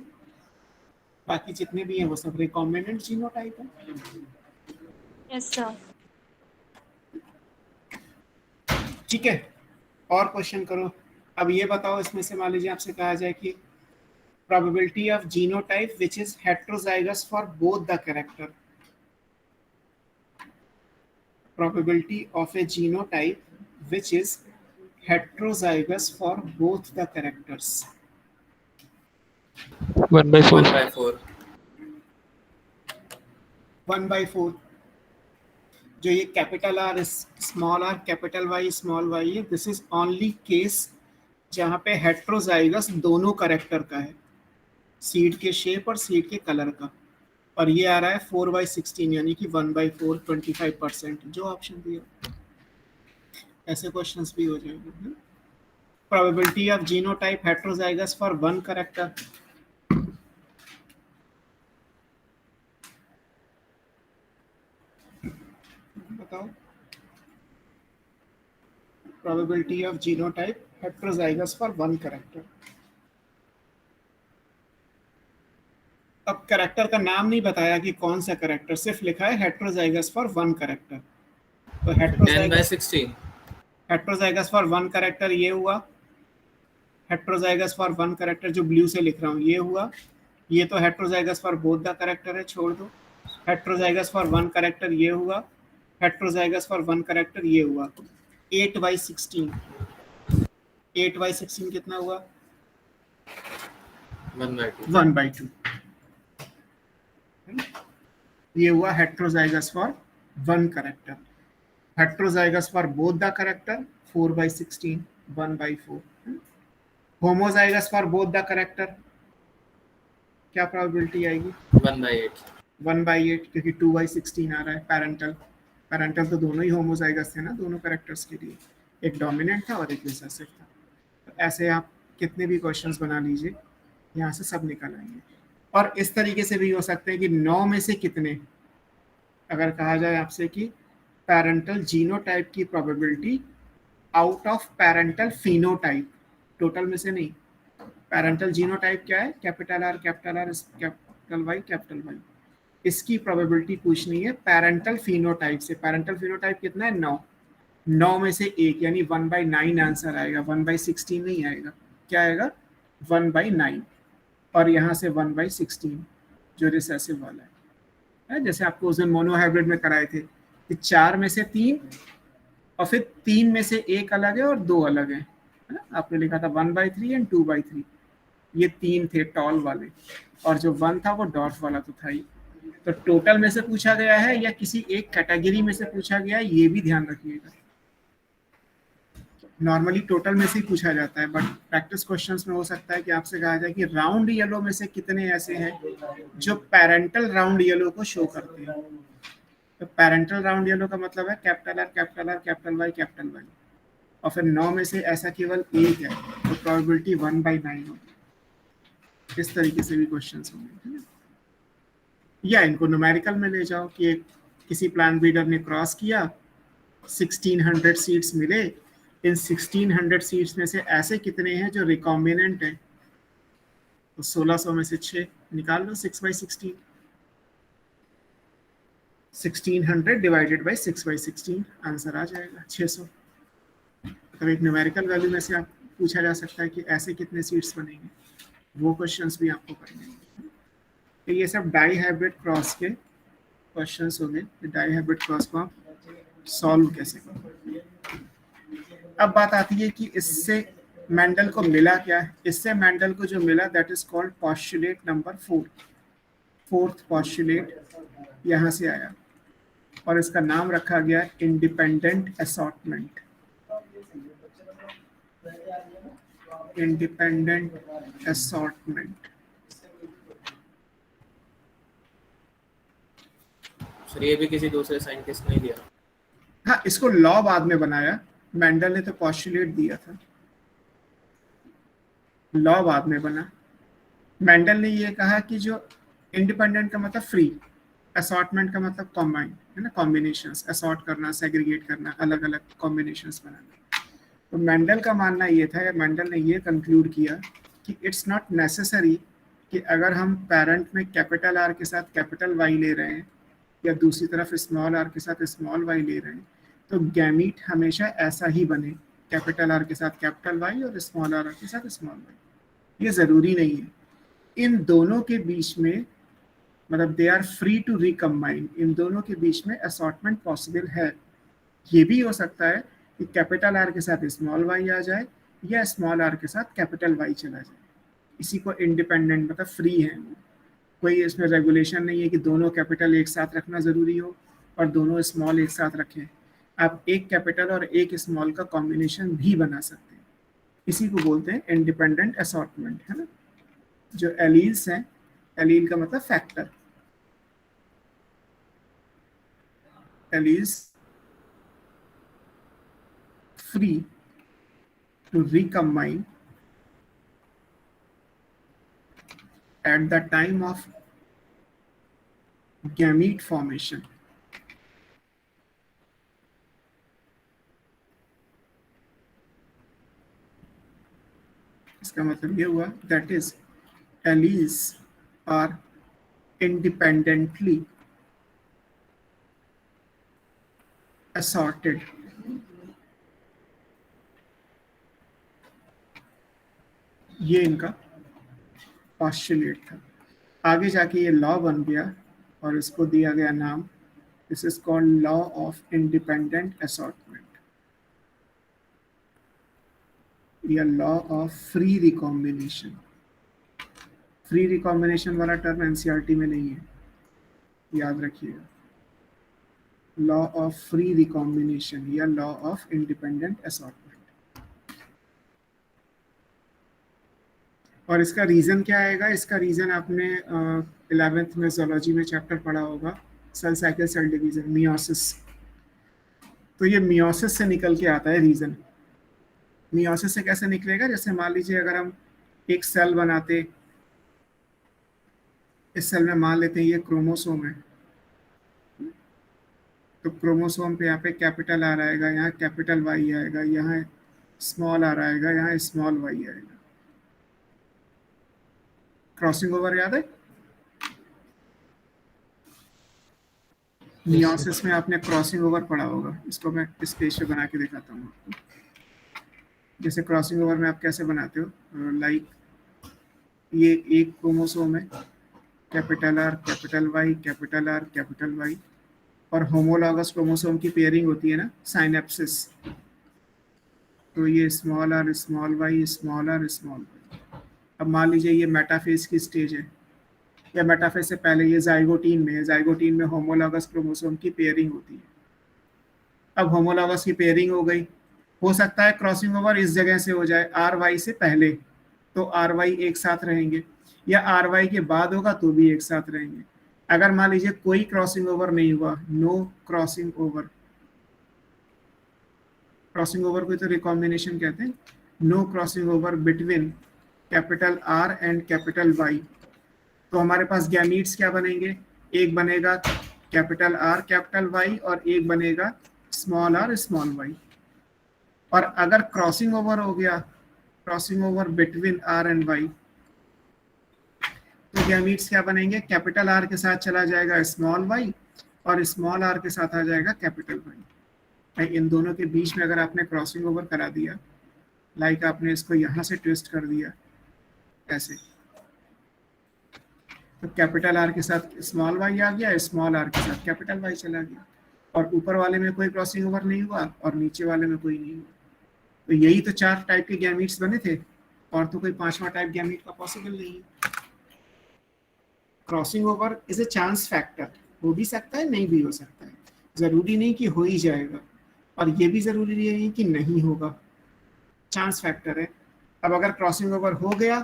S1: बाकी जितने भी हैं वो सब रिकॉम्बिनेंट जीनोटाइप है।
S3: Yes sir.
S1: ठीक है, और क्वेश्चन करो। अब ये बताओ, इसमें से मान लीजिए आपसे कहा जाए कि probability of genotype which is heterozygous for both the character, probability of a genotype which is heterozygous for both the characters,
S4: 1/4
S2: 1/4
S1: 1/4। जो ये capital R small R capital Y small Y है, दिस इज ओनली केस जहाँ पे heterozygous दोनों character का है, seed के shape और सीड के कलर का, और ये आ रहा है 4/16 यानी कि 1/4 25%, जो ऑप्शन दिया। ऐसे क्वेश्चंस भी हो जाएंगे। Probability of genotype heterozygous for one character, बताओ। Probability of genotype heterozygous for one character. अब करेक्टर का नाम नहीं बताया कि कौन सा करेक्टर, सिर्फ लिखा है हेट्रोजाइगस फॉर वन करेक्टर। तो
S2: 10/16
S1: हेट्रोजाइगस फॉर वन करेक्टर ये हुआ, हेट्रोजाइगस फॉर वन करेक्टर जो ब्लू से लिख रहा हूँ ये हुआ, ये तो heterozygous for both the character है, छोड़ दो। हेट्रोजाइगस फॉर वन करेक्टर ये हुआ, हेट्रोजाइगस फॉर वन करेक्टर ये हुआ। 8/16, 8/16 कितना हुआ,
S2: 1/2
S1: 1/2। ये हुआ heterozygous for one character. Heterozygous for both the character 4/16, 1/4। Homozygous for both the character क्या प्रोबेबिलिटी आएगी,
S2: 1/8
S1: 1/8, क्योंकि 2/16 आ रहा है। पैरेंटल तो दोनों ही होमोजाइगस थे ना, दोनों करेक्टर्स के लिए, एक डोमिनेंट था और एक रिसेसिव था। तो ऐसे आप कितने भी क्वेश्चंस बना लीजिए, यहाँ से सब निकल आएंगे। और इस तरीके से भी हो सकते हैं कि 9 में से कितने, अगर कहा जाए आपसे कि पैरेंटल जीनोटाइप की probability out of parental phenotype, total में से नहीं, पैरेंटल जीनोटाइप क्या है, कैपिटल आर कैपिटल वाई, इसकी प्रोबेबिलिटी पूछनी है पैरेंटल फिनोटाइप से। पैरेंटल फिनोटाइप कितना है, 9, 9 में से एक यानी 1/9 आंसर आएगा, 1/16 नहीं आएगा। क्या आएगा, 1/9, और यहाँ से 1/16 जो रिसेसिव वाला है, जैसे आपको उस दिन मोनोहाइब्रिड में कराए थे कि 4 में से 3 और फिर 3 में से एक अलग है और 2 अलग है ना। आपने लिखा था 1/3 एंड 2/3, ये 3 थे टॉल वाले, और जो 1 था वो डॉट वाला तो था ही। तो टोटल में से पूछा गया है या किसी एक कैटेगरी में से पूछा गया है, ये भी ध्यान रखिएगा। नॉर्मली टोटल में से ही पूछा जाता है, बट प्रैक्टिस क्वेश्चंस में हो सकता है कि आपसे कहा जाए कि राउंड येलो में से कितने ऐसे हैं जो पेरेंटल राउंड येलो को शो करते हैं। तो पेरेंटल राउंड येलो का मतलब है capital R capital R capital Y capital Y, और फिर 9 में से ऐसा केवल एक है, तो प्रोबेबिलिटी 1/9 होगी। इस तरीके से भी क्वेश्चंस होंगे, या इनको न्यूमेरिकल में ले जाओ कि किसी प्लान ब्रीडर ने क्रॉस किया, 1600 सीड्स मिले, इन 1600 सीड्स में से ऐसे कितने हैं जो रिकॉम्बिनेंट हैं, तो 1600 में से 6 निकाल लो, 6/16, 1600 डिवाइडेड बाई 6/16, आंसर आ जाएगा 600। तो एक न्यूमेरिकल वैल्यू में से आप पूछा जा सकता है कि ऐसे कितने सीड्स बनेंगे, वो क्वेश्चंस भी आपको करने हैं। तो ये सब डाई हाइब्रिड क्रॉस के क्वेश्चंस हो गए। डाई हाइब्रिड क्रॉस को आप सॉल्व कैसे करोगे। अब बात आती है कि इससे मेंडल को मिला क्या है। इससे मेंडल को जो मिला that is called postulate number 4, fourth postulate यहाँ से आया, और इसका नाम रखा गया independent assortment. Independent assortment.
S2: Sir ये भी किसी दूसरे साइंटिस्ट ने दिया?
S1: हाँ, इसको लॉ बाद में बनाया, मेंडल ने तो पॉस्टुलेट दिया था, लॉ बाद में बना। मेंडल ने ये कहा कि जो इंडिपेंडेंट का मतलब फ्री, असॉर्टमेंट का मतलब कॉम्बाइन है ना, कॉम्बिनेशंस, असॉर्ट करना, सेग्रीगेट करना, अलग अलग कॉम्बिनेशंस बनाना। तो मेंडल का मानना ये था, मेंडल ने ये कंक्लूड किया कि इट्स नॉट नेसेसरी कि अगर हम पेरेंट में कैपिटल आर के साथ कैपिटल वाई ले रहे हैं या दूसरी तरफ स्मॉल आर के साथ स्मॉल वाई ले रहे हैं, तो गैमीट हमेशा ऐसा ही बने, कैपिटल आर के साथ कैपिटल वाई और स्मॉल आर के साथ स्मॉल वाई। ये ज़रूरी नहीं है। इन दोनों के बीच में, मतलब they are free to recombine, इन दोनों के बीच में असॉर्टमेंट पॉसिबल है। ये भी हो सकता है कि कैपिटल आर के साथ स्मॉल वाई आ जाए या स्मॉल आर के साथ कैपिटल वाई चला जाए। इसी को इंडिपेंडेंट मतलब फ्री है, कोई इसमें रेगुलेशन नहीं है कि दोनों कैपिटल एक साथ रखना ज़रूरी हो और दोनों स्मॉल एक साथ रखें। आप एक कैपिटल और एक स्मॉल का कॉम्बिनेशन भी बना सकते हैं, इसी को बोलते हैं इंडिपेंडेंट असॉर्टमेंट, है ना। जो एलील्स हैं, एलील का मतलब factor, alleles free to recombine at the time of gamete formation. इसका मतलब ये हुआ that is alleles are independently assorted ये इनका पॉस्टुलेट था। आगे जाके ये लॉ बन गया और इसको दिया गया नाम, this is called law of independent assortment या law of free recombination. Free recombination वाला टर्म एनसीईआरटी में नहीं है, याद रखिएगा। लॉ ऑफ फ्री रिकॉम्बिनेशन या लॉ ऑफ इंडिपेंडेंट असॉर्टमेंट। और इसका रीज़न क्या आएगा? इसका रीज़न आपने 11th में जोलॉजी में चैप्टर पढ़ा होगा, cell cycle cell division, meiosis. तो ये मियोसिस से निकल के आता है रीज़न। मियोसिस से कैसे निकलेगा? जैसे मान लीजिए अगर हम एक सेल बनाते, इस सेल में मान लेते हैं ये क्रोमोसोम है, तो क्रोमोसोम पे यहाँ पे कैपिटल आर आएगा, यहाँ कैपिटल वाई आएगा, यहाँ स्मॉल आर आएगा, यहाँ स्मॉल वाई आएगा। क्रॉसिंग ओवर याद है? मियोसिस में आपने क्रॉसिंग ओवर पढ़ा होगा। इसको मैं इस पेज पे बना के दिखाता हूँ आपको। जैसे क्रॉसिंग ओवर में आप कैसे बनाते हो, लाइक ये एक क्रोमोसोम है, capital R capital Y capital R capital Y, और होमोलॉगस क्रोमोसोम की पेयरिंग होती है ना, साइनेप्सिस। तो ये small R small Y small R small Y. अब मान लीजिए ये मेटाफेज की स्टेज है, या मेटाफेज से पहले ये जाइगोटीन में है। जाइगोटीन में होमोलॉगस क्रोमोसोम की पेयरिंग होती है। अब होमोलॉगस की पेयरिंग हो गई, हो सकता है क्रॉसिंग ओवर इस जगह से हो जाए आर वाई से पहले, तो आर वाई एक साथ रहेंगे, या आर वाई के बाद होगा तो भी एक साथ रहेंगे। अगर मान लीजिए कोई क्रॉसिंग ओवर नहीं हुआ, no crossing over, crossing over को तो रिकॉम्बिनेशन कहते हैं, no crossing over between capital R and capital Y, तो हमारे पास गैमीट्स क्या बनेंगे, एक बनेगा कैपिटल आर कैपिटल वाई और एक बनेगा स्मॉल आर स्मॉल वाई। और अगर क्रॉसिंग ओवर हो गया, crossing over between R and Y, तो गैमीट्स क्या बनेंगे, कैपिटल आर के साथ चला जाएगा स्मॉल वाई और स्मॉल आर के साथ आ जाएगा कैपिटल वाई। इन दोनों के बीच में अगर आपने क्रॉसिंग ओवर करा दिया, लाइक आपने इसको यहाँ से ट्विस्ट कर दिया ऐसे, तो कैपिटल आर के साथ स्मॉल वाई आ गया, स्मॉल आर के साथ कैपिटल वाई चला गया, और ऊपर वाले में कोई क्रॉसिंग ओवर नहीं हुआ और नीचे वाले में कोई नहीं हुआ। तो यही तो 4 टाइप के गैमीट्स बने थे, और तो कोई 5वां टाइप गैमीट का पॉसिबल नहीं है। Crossing over is a chance factor, हो भी सकता है नहीं भी हो सकता है, जरूरी नहीं कि हो ही जाएगा, और ये भी जरूरी नहीं कि नहीं होगा, चांस फैक्टर है। अब अगर क्रॉसिंग ओवर हो गया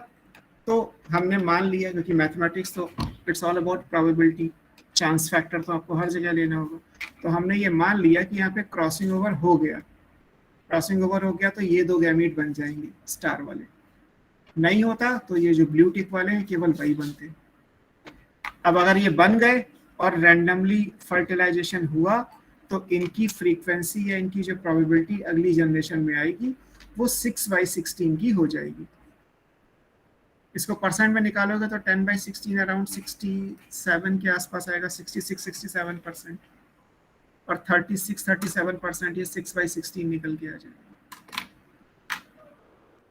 S1: तो हमने मान लिया, क्योंकि मैथमेटिक्स तो it's all about probability, chance factor तो आपको हर जगह लेना होगा, तो हमने ये मान लिया कि यहाँ पे क्रॉसिंग ओवर हो गया। क्रॉसिंग ओवर हो गया तो ये 2 गैमीट बन जाएंगे स्टार वाले, नहीं होता तो ये जो ब्लू टिक वाले हैं केवल वही बनते हैं। अब अगर ये बन गए और रैंडमली फर्टिलाइजेशन हुआ, तो इनकी फ्रीक्वेंसी या इनकी जो प्रोबेबिलिटी अगली जनरेशन में आएगी वो 6/16 की हो जाएगी। इसको परसेंट में निकालोगे तो 10/16 अराउंड 67 के आसपास आएगा, 66-67%, और 36-37% ये 6/16 निकल के आ जाएगा।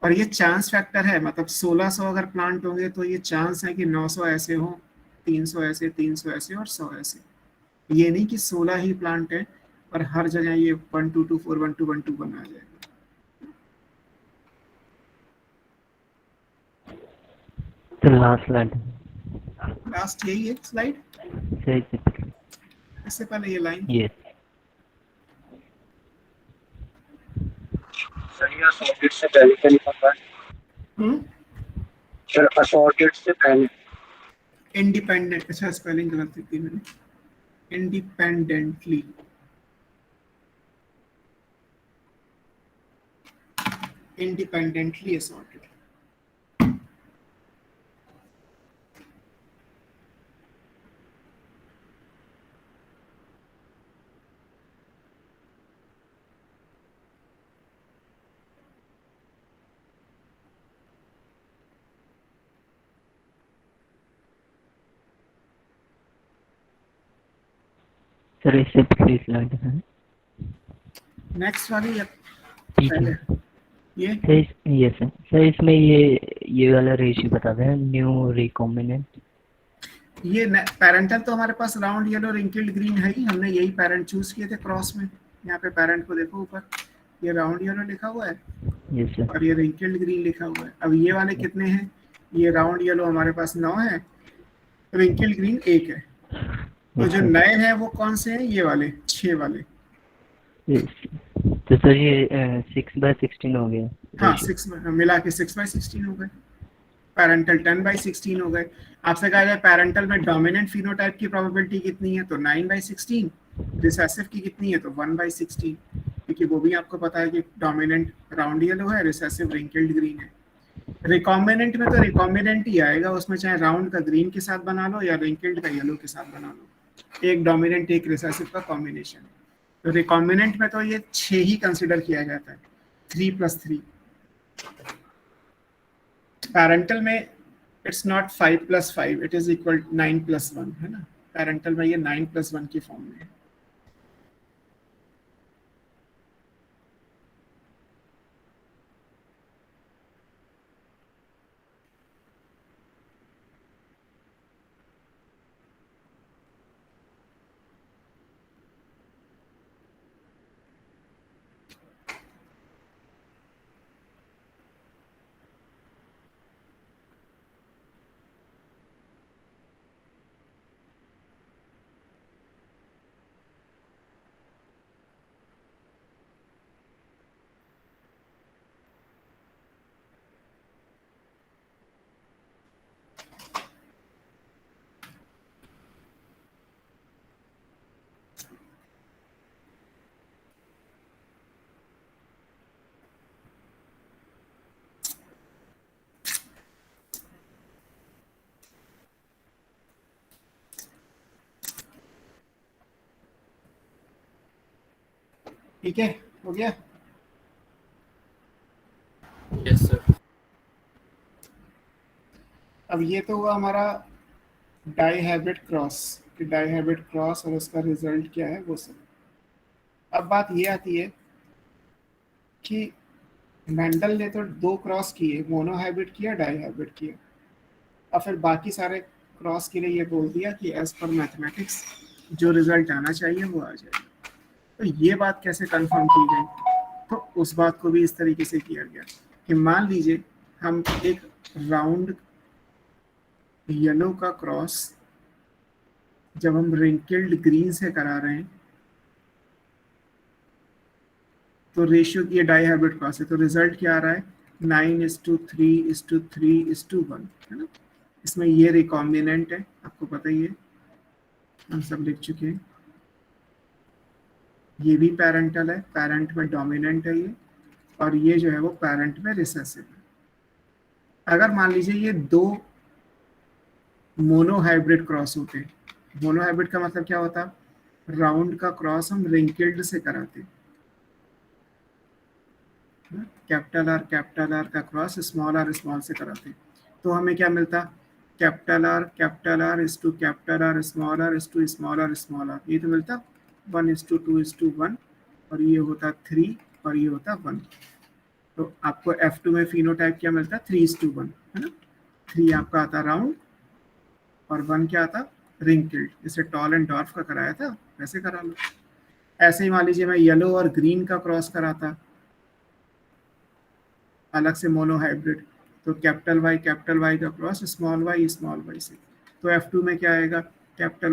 S1: और ये चांस फैक्टर है, मतलब 1600 अगर प्लांट होंगे तो ये चांस है कि 900 ऐसे हो, 300 ऐसे, 300 ऐसे और 100 ऐसे। ये नहीं कि 16 ही प्लांट है और हर जगह ये 1224 1212 बना जाएगा।
S6: तो लास्ट स्लाइड,
S1: लास्ट यही है स्लाइड,
S6: सही से,
S1: इससे पहले ये लाइन।
S6: यस
S7: सर ये असॉर्टेड से पहले क्या लिखा था? सर असॉर्टेड से पहले
S1: इंडिपेंडेंट, अच्छा स्पेलिंग गलत लिखी मैंने, इंडिपेंडेंटली, इंडिपेंडेंटली असॉर्टेड।
S6: सर इससे पिछली स्लाइड है,
S1: नेक्स्ट वाली या
S6: ठीक
S1: पहले,
S6: है
S1: ये
S6: सर, यस सर इसमें ये वाला रेशियो बता दें, न्यू रिकॉम्बिनेंट।
S1: ये पेरेंटल तो हमारे पास राउंड येलो रिंकल्ड ग्रीन है ही, हमने यही पेरेंट चूज किए थे क्रॉस में। यहाँ पे पेरेंट को देखो ऊपर, ये राउंड येलो लिखा हुआ है
S6: यस सर,
S1: और ये रिंकल्ड ग्रीन लिखा हुआ है। अब ये वाले कितने हैं, ये राउंड येलो हमारे पास 9 है, रिंकल्ड ग्रीन 1 है, तो जो नए हैं वो कौन से हैं, ये वाले 6 वाले।
S6: तो सर ये 6/16 हो गया,
S1: हाँ 6 मिला के 6/16 हो गए, पैरेंटल 10/16 हो गए। आपसे कहा जाए पैरेंटल में डोमिनेंट फिनोटाइप की प्रोबेबिलिटी कितनी है, तो 9/16, रिसेसिव की कितनी है, तो 1/16, क्योंकि वो भी आपको पता है कि डोमिनेंट राउंड येलो है, रिसेसिव रिंकल्ड ग्रीन है। रिकॉम्बिनेंट में तो रिकॉम्बिनेंट ही आएगा, उसमें चाहे राउंड का ग्रीन के साथ बना लो या रिंकल्ड का येलो के साथ बना लो, एक डोमिनेंट एक रिसेसिव का कॉम्बिनेशन। तो रिकॉम्बिनेंट में तो ये 6 ही कंसिडर किया जाता है, 3+3। पैरेंटल में it's not 5+5, it is equal 9+1 है ना, पैरेंटल में ये 9+1 की फॉर्म में है। ठीक है, हो गया।
S2: Yes sir.
S1: अब ये तो हुआ हमारा डाइहाइब्रिड क्रॉस, कि डाइहाइब्रिड क्रॉस और उसका रिजल्ट क्या है वो सब। अब बात ये आती है कि मेंडल ने तो 2 क्रॉस किए, मोनोहाइब्रिड किया, डाइहाइब्रिड किया, और फिर बाकी सारे क्रॉस के लिए ये बोल दिया कि एज पर मैथमेटिक्स जो रिजल्ट आना चाहिए वो आ जाएगा। तो ये बात कैसे कंफर्म की गई? तो उस बात को भी इस तरीके से किया गया कि मान लीजिए हम एक राउंड येलो का क्रॉस जब हम रिंकल्ड ग्रीन से करा रहे हैं तो रेशियो ये डाइहाइब्रिड क्रॉस है, तो रिजल्ट क्या आ रहा है? 9:3:3:1 है ना। इसमें ये रिकॉम्बिनेंट है, आपको पता ही है, हम सब लिख चुके हैं। ये भी पैरेंटल है, पैरेंट में डोमिनेंट है ये, और ये जो है वो पैरेंट में रिसेसिव है। अगर मान लीजिए ये 2 मोनोहाइब्रिड क्रॉस होते, मोनोहाइब्रिड का मतलब क्या होता? राउंड का क्रॉस हम रिंकल्ड से कराते, कैपिटल आर का क्रॉस स्मॉल से कराते, तो हमें क्या मिलता? Capital R is to capital R is to small R, ये तो मिलता 1:2:1, और ये होता 3 और ये होता 1। तो आपको F2 में फिनोटाइप क्या मिलता? 3:1 है ना। 3 आपका आता राउंड और 1 क्या आता? रिंकल्ड। जैसे टॉल एंड डॉर्फ का कराया था वैसे करा लो। ऐसे ही मान लीजिए मैं येलो और ग्रीन का क्रॉस कराता अलग से मोनोहाइब्रिड, तो कैपिटल वाई का क्रॉस स्मॉल वाई से, तो F2 में क्या आएगा? कैपिटल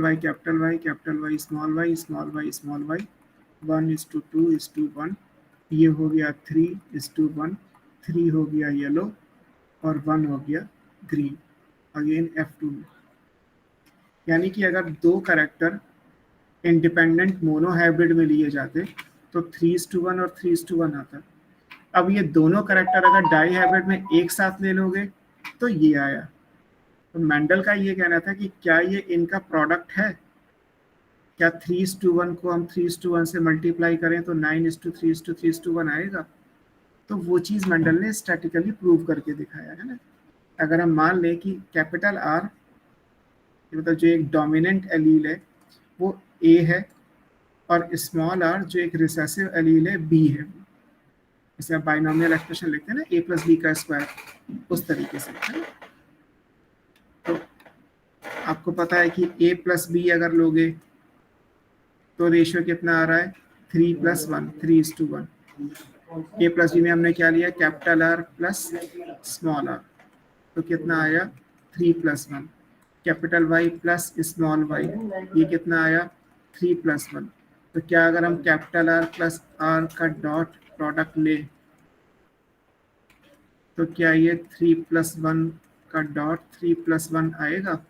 S1: वाई स्मॉल वाई 1:2:1, ये हो गया 3:1, 3 हो गया येलो और 1 हो गया ग्रीन, अगेन F2 में। यानी कि अगर 2 कैरेक्टर इंडिपेंडेंट मोनोहाइब्रिड में लिए जाते तो 3:1 और 3:1 आता। अब ये दोनों कैरेक्टर अगर डाइहाइब्रिड में एक साथ ले लोगे तो ये आया। तो मेंडल का ये कहना था कि क्या ये इनका प्रोडक्ट है? क्या 3:1 को हम 3:1 से मल्टीप्लाई करें तो 9:3:3:1 आएगा? तो वो चीज़ मेंडल ने स्टैटिकली प्रूव करके दिखाया है ना। अगर हम मान लें कि कैपिटल आर मतलब जो एक डोमिनेंट एलील है वो ए है और स्मॉल आर जो एक रिसेसिव एलील है बी है, जैसे आप बाइनोमियल एक्सप्रेशन लिखते हैं ना a+b का स्क्वायर, उस तरीके से है। तो आपको पता है कि a+b अगर लोगे तो रेशियो कितना आ रहा है? 3+1, 3:1। a+b में हमने क्या लिया? Capital R plus small R, तो कितना आया? 3+1। Capital Y plus small Y, ये कितना आया? 3+1। तो क्या अगर हम कैपिटल आर प्लस आर का डॉट प्रोडक्ट ले तो क्या ये 3+1 का डॉट 3+1 आएगा?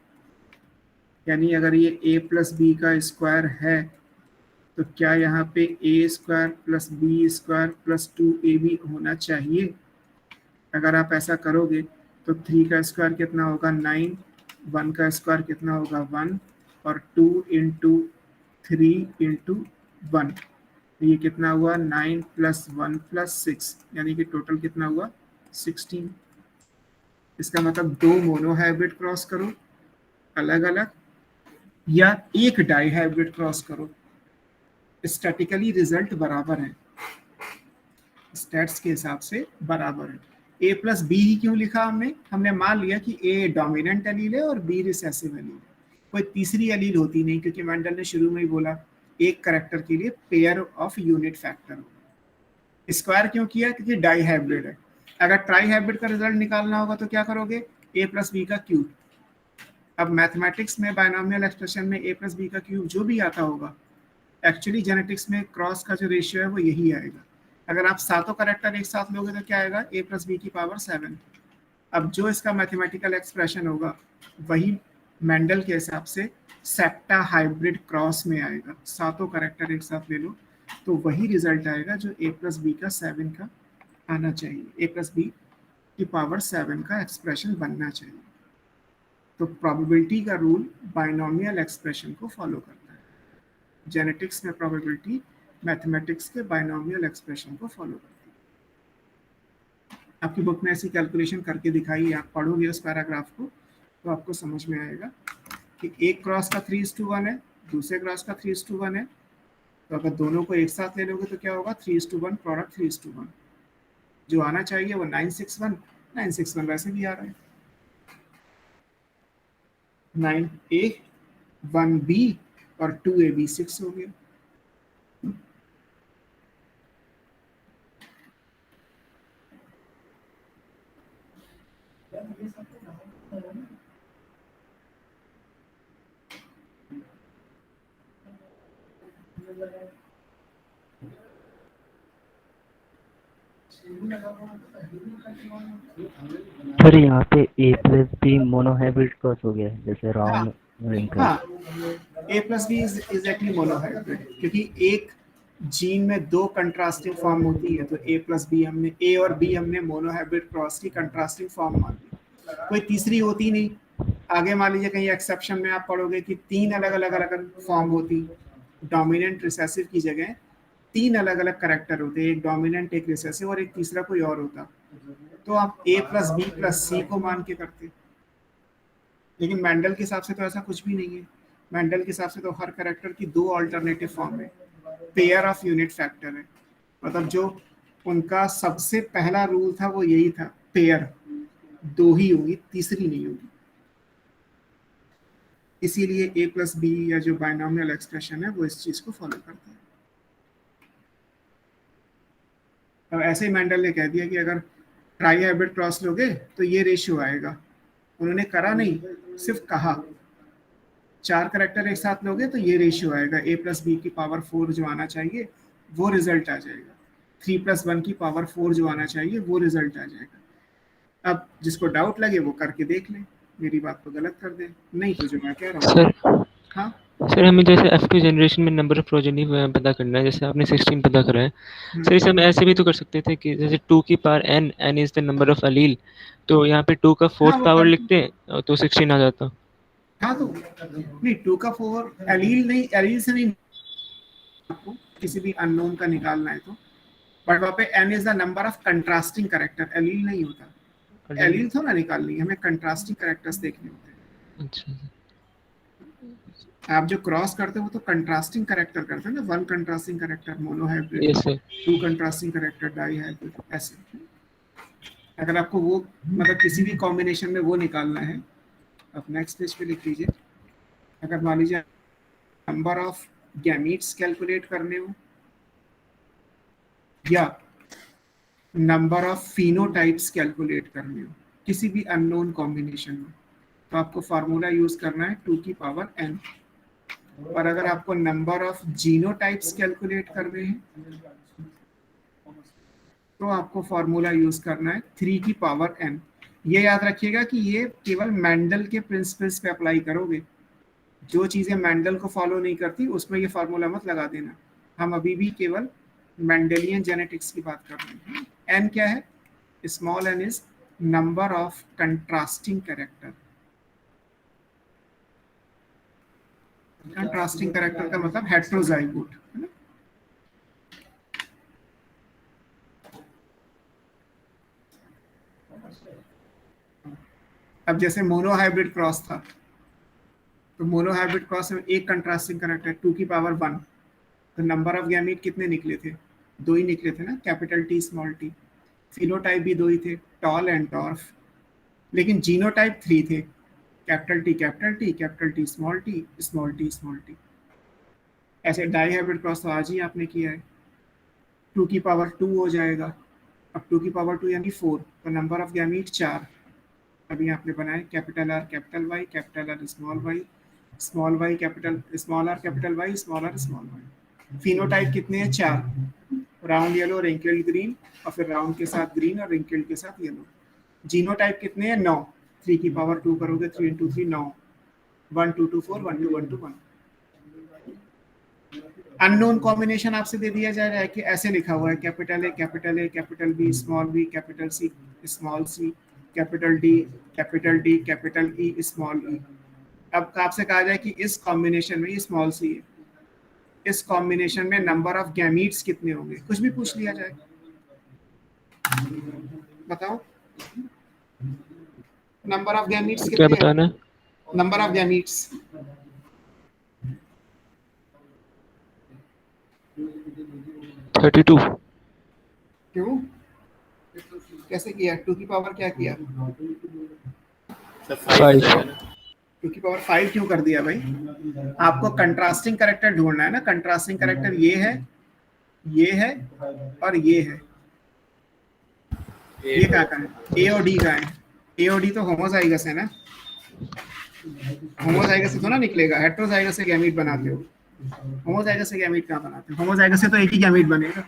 S1: यानी अगर ये a+b का स्क्वायर है तो क्या यहाँ पे a² + b² + 2ab होना चाहिए? अगर आप ऐसा करोगे तो 3 का स्क्वायर कितना होगा? 9, 1 का स्क्वायर कितना होगा? 1, और 2 × 3 × 1, ये कितना हुआ? 9 + 1 + 6, यानी कि टोटल कितना हुआ? 16। इसका मतलब 2 मोनोहाइब्रिड क्रॉस करो अलग अलग या एक डाइहाइब्रिड क्रॉस करो, स्टैटिकली रिजल्ट बराबर है, स्टैट्स के हिसाब से बराबर है। a+b ही क्यों लिखा हमने मान लिया कि a डोमिनेंट एलील है और b रिसेसिव एलील है, कोई तीसरी एलील होती नहीं, क्योंकि मेंडल ने शुरू में ही बोला एक कैरेक्टर के लिए पेयर ऑफ यूनिट फैक्टर होगा। स्क्वायर क्यों किया? क्योंकि डाइहाइब्रिड है। अगर ट्राइहाइब्रिड का रिजल्ट निकालना होगा तो क्या करोगे? a+b का क्यूब। अब मैथमेटिक्स में बाइनोमियल एक्सप्रेशन में a+b का क्यूब जो भी आता होगा, एक्चुअली जेनेटिक्स में क्रॉस का जो रेशियो है वो यही आएगा। अगर आप सातों कैरेक्टर एक साथ लोगे तो क्या आएगा? a+b⁴ अब जो इसका मैथमेटिकल एक्सप्रेशन होगा वही मेंडल के हिसाब से सेप्टा हाइब्रिड क्रॉस में आएगा। सातों कैरेक्टर एक साथ ले लो तो वही रिजल्ट आएगा जो a+b⁴ का आना चाहिए, a+b⁴ का एक्सप्रेशन बनना चाहिए। तो प्रोबेबिलिटी का रूल बाइनोमियल एक्सप्रेशन को फॉलो करता है। जेनेटिक्स में प्रोबेबिलिटी मैथमेटिक्स के बाइनोमियल एक्सप्रेशन को फॉलो करती है। आपकी बुक में ऐसी कैलकुलेशन करके दिखाई है, आप पढ़ोगे उस पैराग्राफ को तो आपको समझ में आएगा कि एक क्रॉस का 3:1 है, दूसरे क्रॉस का 3:1 है, तो अगर दोनों को एक साथ ले लोगे तो क्या होगा, 3:1 प्रोडक्ट 3:1। जो आना चाहिए वो 961 वैसे भी आ रहा है, 9A 1B और 2AB 6 हो गया।
S6: सर यहाँ पे A plus B monohybrid cross हो गया है, जैसे राउंड रिंकल।
S1: हाँ, A plus B is exactly monohybrid, क्योंकि एक जीन में दो कंट्रास्टिंग फॉर्म होती है, तो A प्लस बी हमने A और B हमने मोनोहाइब्रिड क्रॉस की कंट्रास्टिंग फॉर्म मान ली, कोई तीसरी होती नहीं। आगे मान लीजिए कहीं एक्सेप्शन में आप पढ़ोगे कि तीन अलग अलग फॉर्म होती, डोमिनेंट रिसेसिव की जगह तीन अलग अलग करेक्टर होते, एक डोमिनेंट एक रिसेसिव और एक तीसरा कोई और होता, तो आप A प्लस बी प्लस सी को मान के करते। लेकिन मेंडल के हिसाब से तो ऐसा कुछ भी नहीं है। मेंडल के हिसाब से तो हर करेक्टर की दो अल्टरनेटिव फॉर्म है, पेयर ऑफ यूनिट फैक्टर है, मतलब जो उनका सबसे पहला रूल था वो यही था, पेयर दो ही होगी, तीसरी नहीं होगी। इसीलिए A प्लस बी या जो बाइनोमियल एक्सप्रेशन है वो इस चीज को फॉलो करता है। अब ऐसे ही मेंडल ने कह दिया कि अगर ट्राई हाइब्रिड क्रॉस लोगे तो ये रेशियो आएगा, उन्होंने करा नहीं, सिर्फ कहा। चार करेक्टर एक साथ लोगे तो ये रेशियो आएगा, A प्लस बी की पावर 4 जो आना चाहिए वो रिजल्ट आ जाएगा, 3 प्लस 1 की पावर 4 जो आना चाहिए वो रिजल्ट आ जाएगा। अब जिसको डाउट लगे वो करके देख ले, मेरी बात को गलत कर दे, नहीं तो जो मैं कह रहा हूँ।
S4: सर
S1: हाँ
S4: सर हमें जैसे F2 जनरेशन में नंबर ऑफ प्रोजेनी पता करना है, जैसे आपने 16 पता करा है सर, इसे हम ऐसे भी तो कर सकते थे कि जैसे 2 की power n, n is the number of allele, तो यहाँ पे 2 का 4th
S1: हाँ, वो
S4: पावर
S1: कर-
S4: लिखते हैं तो 16 आ जाता।
S1: हाँ तो नहीं, 2 का 4 एलील नहीं, एलील से नहीं, आपको किसी भी अननोन का निकालना है तो, बट वहाँ पे n is the number of contrasting character, allele नहीं होता। एलील थोड़ा निकालनी है, हमें कंट्रास्टिंग कैरेक्टर्स देखने होते हैं।
S4: अच्छा
S1: आप जो क्रॉस करते हो वो तो कंट्रास्टिंग कैरेक्टर करते हैं ना, one contrasting character monohybrid,
S4: yes sir.
S1: Two contrasting character dihybrid, ऐसे। अगर आपको वो मतलब किसी भी कॉम्बिनेशन में वो निकालना है, आप नेक्स्ट पेज पे लिख लीजिए। अगर मान लीजिए नंबर ऑफ गैमीट्स कैलकुलेट करने हो या नंबर ऑफ फिनोटाइप्स कैलकुलेट करने हो किसी भी अननोन कॉम्बिनेशन में, तो आपको फार्मूला यूज करना है 2 की पावर n। और अगर आपको नंबर ऑफ जीनोटाइप्स कैलकुलेट करने हैं तो आपको फार्मूला यूज करना है 3 की पावर n। ये याद रखिएगा कि ये केवल मेंडल के प्रिंसिपल्स पे अप्लाई करोगे, जो चीजें मेंडल को फॉलो नहीं करती उसमें ये फार्मूला मत लगा देना। हम अभी भी केवल मेंडेलियन जेनेटिक्स की बात कर रहे हैं। n क्या है, small n is number of contrasting character. Contrasting character का मतलब हेट्रोजाइगोट है ना। अब जैसे मोनोहाइब्रिड क्रॉस था, तो मोनोहाइब्रिड क्रॉस में एक कंट्रास्टिंग कैरेक्टर 2 की पावर 1, तो नंबर ऑफ गैमीट कितने निकले थे, 2 ही निकले थे ना, capital T small T. Phenotype भी 2 ही थे, टॉल एंड डॉर्फ। लेकिन जीनोटाइप 3 थे, capital T capital T, capital T small T, small T small T. ऐसे डाईहाइब्रिड क्रॉस तो आज ही आपने किया है, 2 की पावर 2 हो जाएगा। अब 2 की पावर 2 यानी 4, तो नंबर ऑफ गैमीट 4। अभी आपने बनाए capital R capital Y, capital R small Y capital small R capital Y, small R small Y. Phenotype कितने हैं, 4, राउंड येलो रिंकल्ड ग्रीन, और फिर राउंड के साथ ग्रीन और रिंकल्ड के साथ येलो। जीनोटाइप कितने हैं, 9, 3 की पावर 2 करोगे 3 × 3 9, 1 2 2 4, 1 2 1 2 1। अननोन कॉम्बिनेशन आपसे दे दिया जा रहा है कि ऐसे लिखा हुआ है, capital A capital B small B capital C small C, capital D capital E small E. अब आपसे कहा जाए कि इस कॉम्बिनेशन में ये स्मॉल सी है, इस कॉम्बिनेशन में नंबर ऑफ गैमीट्स कितने होंगे, कुछ भी पूछ लिया जाए, बताओ नंबर ऑफ गैमीट्स
S4: क्या
S1: कितने
S4: बताना है?
S1: हैं, नंबर ऑफ गैमीट्स
S4: 32।
S1: क्यों, कैसे किया, 2 की पावर क्या किया,
S2: तो 5 आ जाएगा ना।
S1: 2 की पावर 5 क्यों कर दिया भाई, आपको कंट्रास्टिंग कैरेक्टर ढूंढना है ना, कंट्रास्टिंग कैरेक्टर ये है और ये है, ये क्या का है, ए और डी का है, ए और डी तो होमोजाइगस है ना, होमोजाइगस से तो ना निकलेगा, हेटेरोजाइगस से गैमीट बनाते हो, होमोजाइगस से गैमीट कहाँ बनाते हो, होमोजाइगस से तो एक ही गैमीट बनेगा,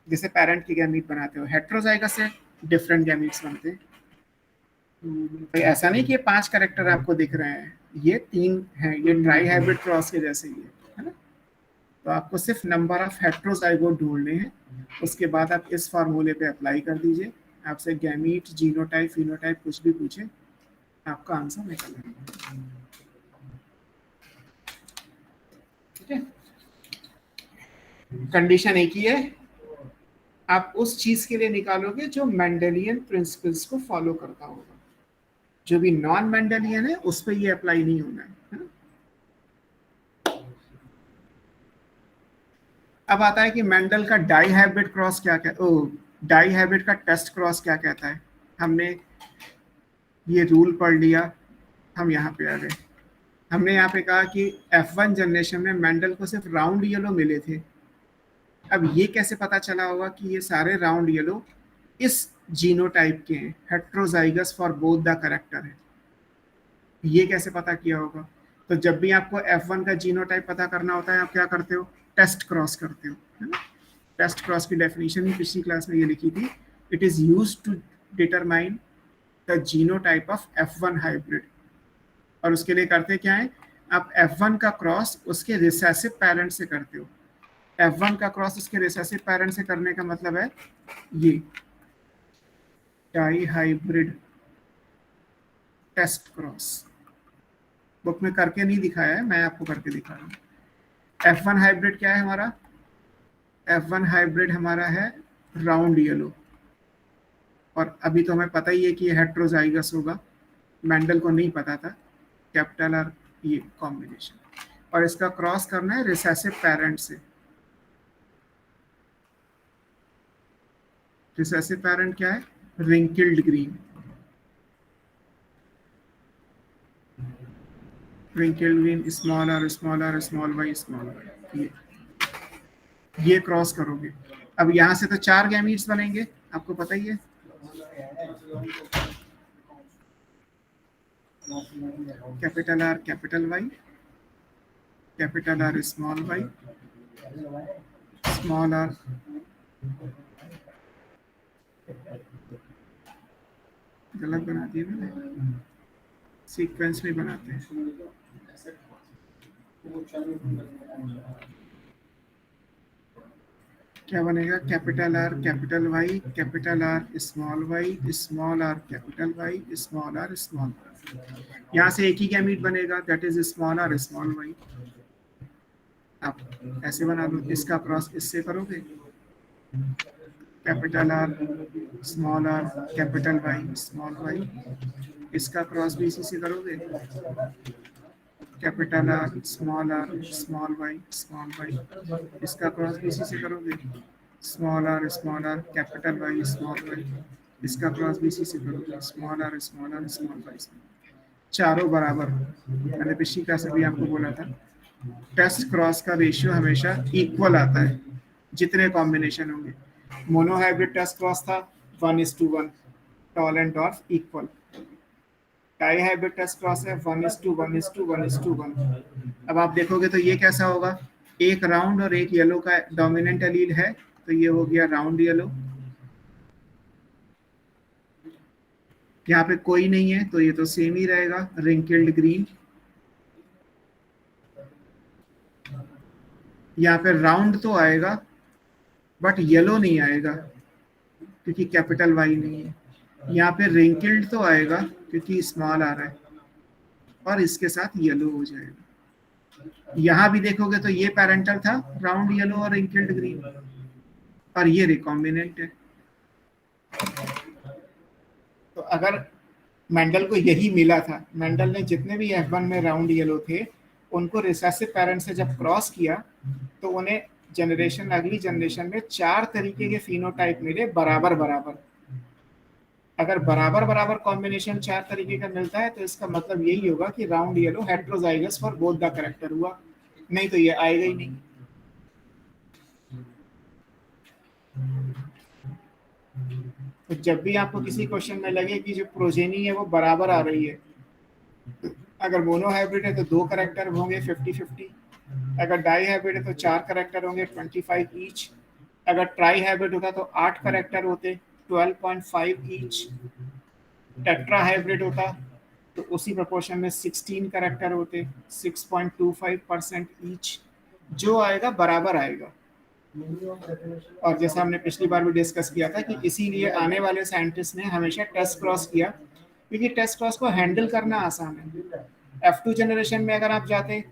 S1: जैसे पेरेंट की गैमीट बनाते हो, हेटेरोजाइगस से डिफरेंट गैमीट्स बनते हैं। तो ऐसा नहीं कि ये 5 कैरेक्टर आपको दिख रहे हैं, ये 3 हैं, ये ट्राई हाइब्रिड क्रॉस के जैसे ही है ना। तो आपको सिर्फ नंबर ऑफ हेटेरोजाइगोट ढूंढने हैं, उसके बाद आप इस फार्मूले पे अप्लाई कर दीजिए, आपसे गैमीट, जीनोटाइप, फिनोटाइप कुछ भी पूछे, आपका आंसर निकल आएगा। ठीक है, कंडीशन एक ही है, आप उस चीज के लिए निकालोगे जो मेंडेलियन प्रिंसिपल्स को फॉलो करता होगा, जो भी नॉन मेंडेलियन है उस पर ये अप्लाई नहीं होना है ना? अब आता है कि मेंडल का डाई हाइब्रिड क्रॉस क्या कहता है, डाई हाइब्रिड का टेस्ट क्रॉस क्या कहता है, हमने ये रूल पढ़ लिया, हम यहाँ पे आ गए, हमने यहाँ पे कहा कि F1 जनरेशन में मेंडल को सिर्फ राउंड येलो मिले थे, अब ये कैसे पता चला होगा कि ये सारे राउंड येलो इस जीनोटाइप के हैं, heterozygous for both the character है, ये कैसे पता किया होगा, तो जब भी आपको F1 का जीनोटाइप पता करना होता है आप क्या करते हो, टेस्ट क्रॉस करते हो, है ना। टेस्ट क्रॉस की डेफिनेशन भी पिछली क्लास में ये लिखी थी, it is used to determine the genotype of F1 hybrid, और उसके लिए करते क्या है, आप F1 का क्रॉस उसके रिसेसिव पेरेंट से करते हो, F1 का क्रॉस उसके रिसेसिव पेरेंट से करने का मतलब है ये dihybrid test cross, book में करके नहीं दिखाया है, मैं आपको करके दिखा रहा हूँ। F1 हाइब्रिड क्या है हमारा, F1 हाइब्रिड हमारा है राउंड येलो, और अभी तो हमें पता ही है कि ये हेटेरोजाइगस होगा, मेंडल को नहीं पता था, कैपिटल आर ये कॉम्बिनेशन, और इसका क्रॉस करना है रिसेसिव पेरेंट से, रिसेसिव पेरेंट क्या है, wrinkled green, wrinkled green small R small R small Y small Y, ये क्रॉस करोगे, अब यहाँ से तो 4 गैमीट्स बनेंगे, आपको पता ही है, capital R capital Y, capital R small Y, small R गलत बना दिया मैंने, सीक्वेंस में बनाते हैं, क्या बनेगा, capital R capital Y, capital R small Y, small R capital Y, small R small Y, यहाँ से एक ही गैमीट बनेगा, that is small R small Y, आप ऐसे बना लो, इसका क्रॉस इससे करोगे, capital R small R capital Y small Y, इसका क्रॉस भी इसी से करोगे, capital R small Y small Y, इसका क्रॉस भी इसी से करोगे, small R capital Y small Y, इसका क्रॉस भी इसी से करोगे, स्मॉल आर स्मॉल वाई, चारों बराबर, मैंने पिछली क्लास में भी आपको बोला था, टेस्ट क्रॉस का रेशियो हमेशा इक्वल आता है, जितने कॉम्बिनेशन होंगे, मोनो हाइब्रिड टेस्ट क्रॉस था 1:1, tall and dwarf equal, dihybrid test cross है 1:1:1:1:1। अब आप देखोगे तो ये कैसा होगा, एक राउंड और एक येलो का डोमिनेंट एलील है, तो ये हो गया राउंड येलो, यहाँ पे कोई नहीं है तो ये तो सेम ही रहेगा, रिंकल्ड ग्रीन, यहाँ पे राउंड तो आएगा बट येलो नहीं आएगा क्योंकि कैपिटल वाई नहीं है, यहाँ पे रिंकल्ड तो आएगा क्योंकि स्मॉल आ रहा है, और इसके साथ येलो हो जाएगा, यहाँ भी देखोगे तो ये पैरेंटल था, राउंड येलो और रिंकल्ड ग्रीन, और ये रिकॉम्बिनेंट है। तो अगर मेंडल को यही मिला था, मेंडल ने जितने भी F1 में राउंड येलो थे उनको रिसेसिव पेरेंट से जब क्रॉस किया तो उन्हें अगली जनरेशन में 4 तरीके के फिनोटाइप मिले बराबर बराबर। अगर बराबर बराबर कॉम्बिनेशन 4 तरीके का मिलता है तो इसका मतलब यही होगा कि round yellow heterozygous for both the character हुआ, नहीं तो ये आएगा ही नहीं। तो जब भी आपको किसी क्वेश्चन में लगे कि जो प्रोजेनी है वो बराबर आ रही है, अगर मोनो हाइब्रिड है तो 2 कैरेक्टर होंगे 50-50, अगर डाई हाइब्रिड है तो 4 कैरेक्टर होंगे 25 ईच, अगर ट्राई हाइब्रिड होता तो 8 कैरेक्टर होते 12.5 ईच, टेट्रा हाइब्रिड होता तो उसी प्रोपोर्शन में 16 कैरेक्टर होते 6.25% ईच। जो आएगा बराबर आएगा। और जैसा हमने पिछली बार भी डिस्कस किया था कि इसीलिए आने वाले साइंटिस्ट ने हमेशा टेस्ट क्रॉस किया, क्योंकि टेस्ट क्रॉस को हैंडल करना आसान है। F2 जनरेशन में अगर आप जाते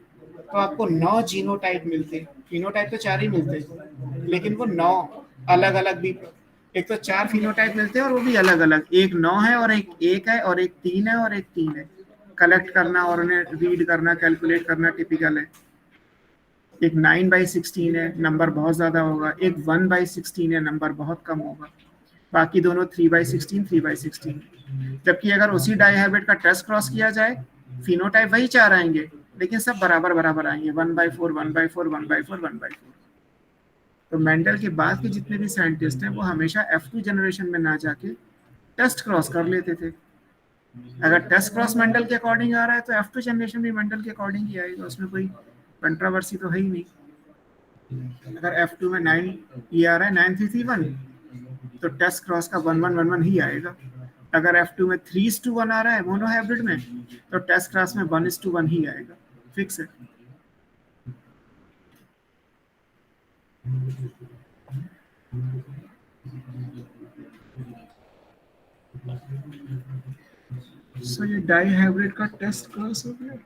S1: तो आपको 9 जीनोटाइप मिलते, फिनोटाइप तो 4 ही मिलते, लेकिन वो 9 अलग अलग भी, एक तो 4 फिनोटाइप मिलते हैं और वो भी अलग अलग, एक 9 है और एक 1 है और एक 3 है और एक 3 है। कलेक्ट करना और उन्हें रीड करना, कैलकुलेट करना टिपिकल है। एक 9/16 है, नंबर बहुत ज्यादा होगा, एक 1/16 है, नंबर बहुत कम होगा, बाकी दोनों 3/16 3/16। जबकि अगर उसी डाई हाइब्रिड का टेस्ट क्रॉस किया जाए फिनोटाइप वही 4 आएंगे लेकिन सब बराबर बराबर आएंगे, 1/4 1/4 1/4 1/4। तो मेंडल के बाद के जितने भी साइंटिस्ट हैं वो हमेशा F2 जनरेशन में ना जाके टेस्ट क्रॉस कर लेते थे। अगर टेस्ट क्रॉस मेंडल के अकॉर्डिंग आ रहा है तो F2 जनरेशन भी मेंडल के अकॉर्डिंग ही आएगा, उसमें कोई कंट्रोवर्सी तो है ही नहीं। अगर F2 में 9 ये आ रहा है 9331 तो टेस्ट क्रॉस का 1111 ही आएगा। अगर F2 में 3:1 आ रहा है मोनो हाइब्रिड में तो टेस्ट क्रॉस में 1:1 ही आएगा, फिक्स है। सो ये डाई हाइब्रिड का टेस्ट क्रॉस हो गया।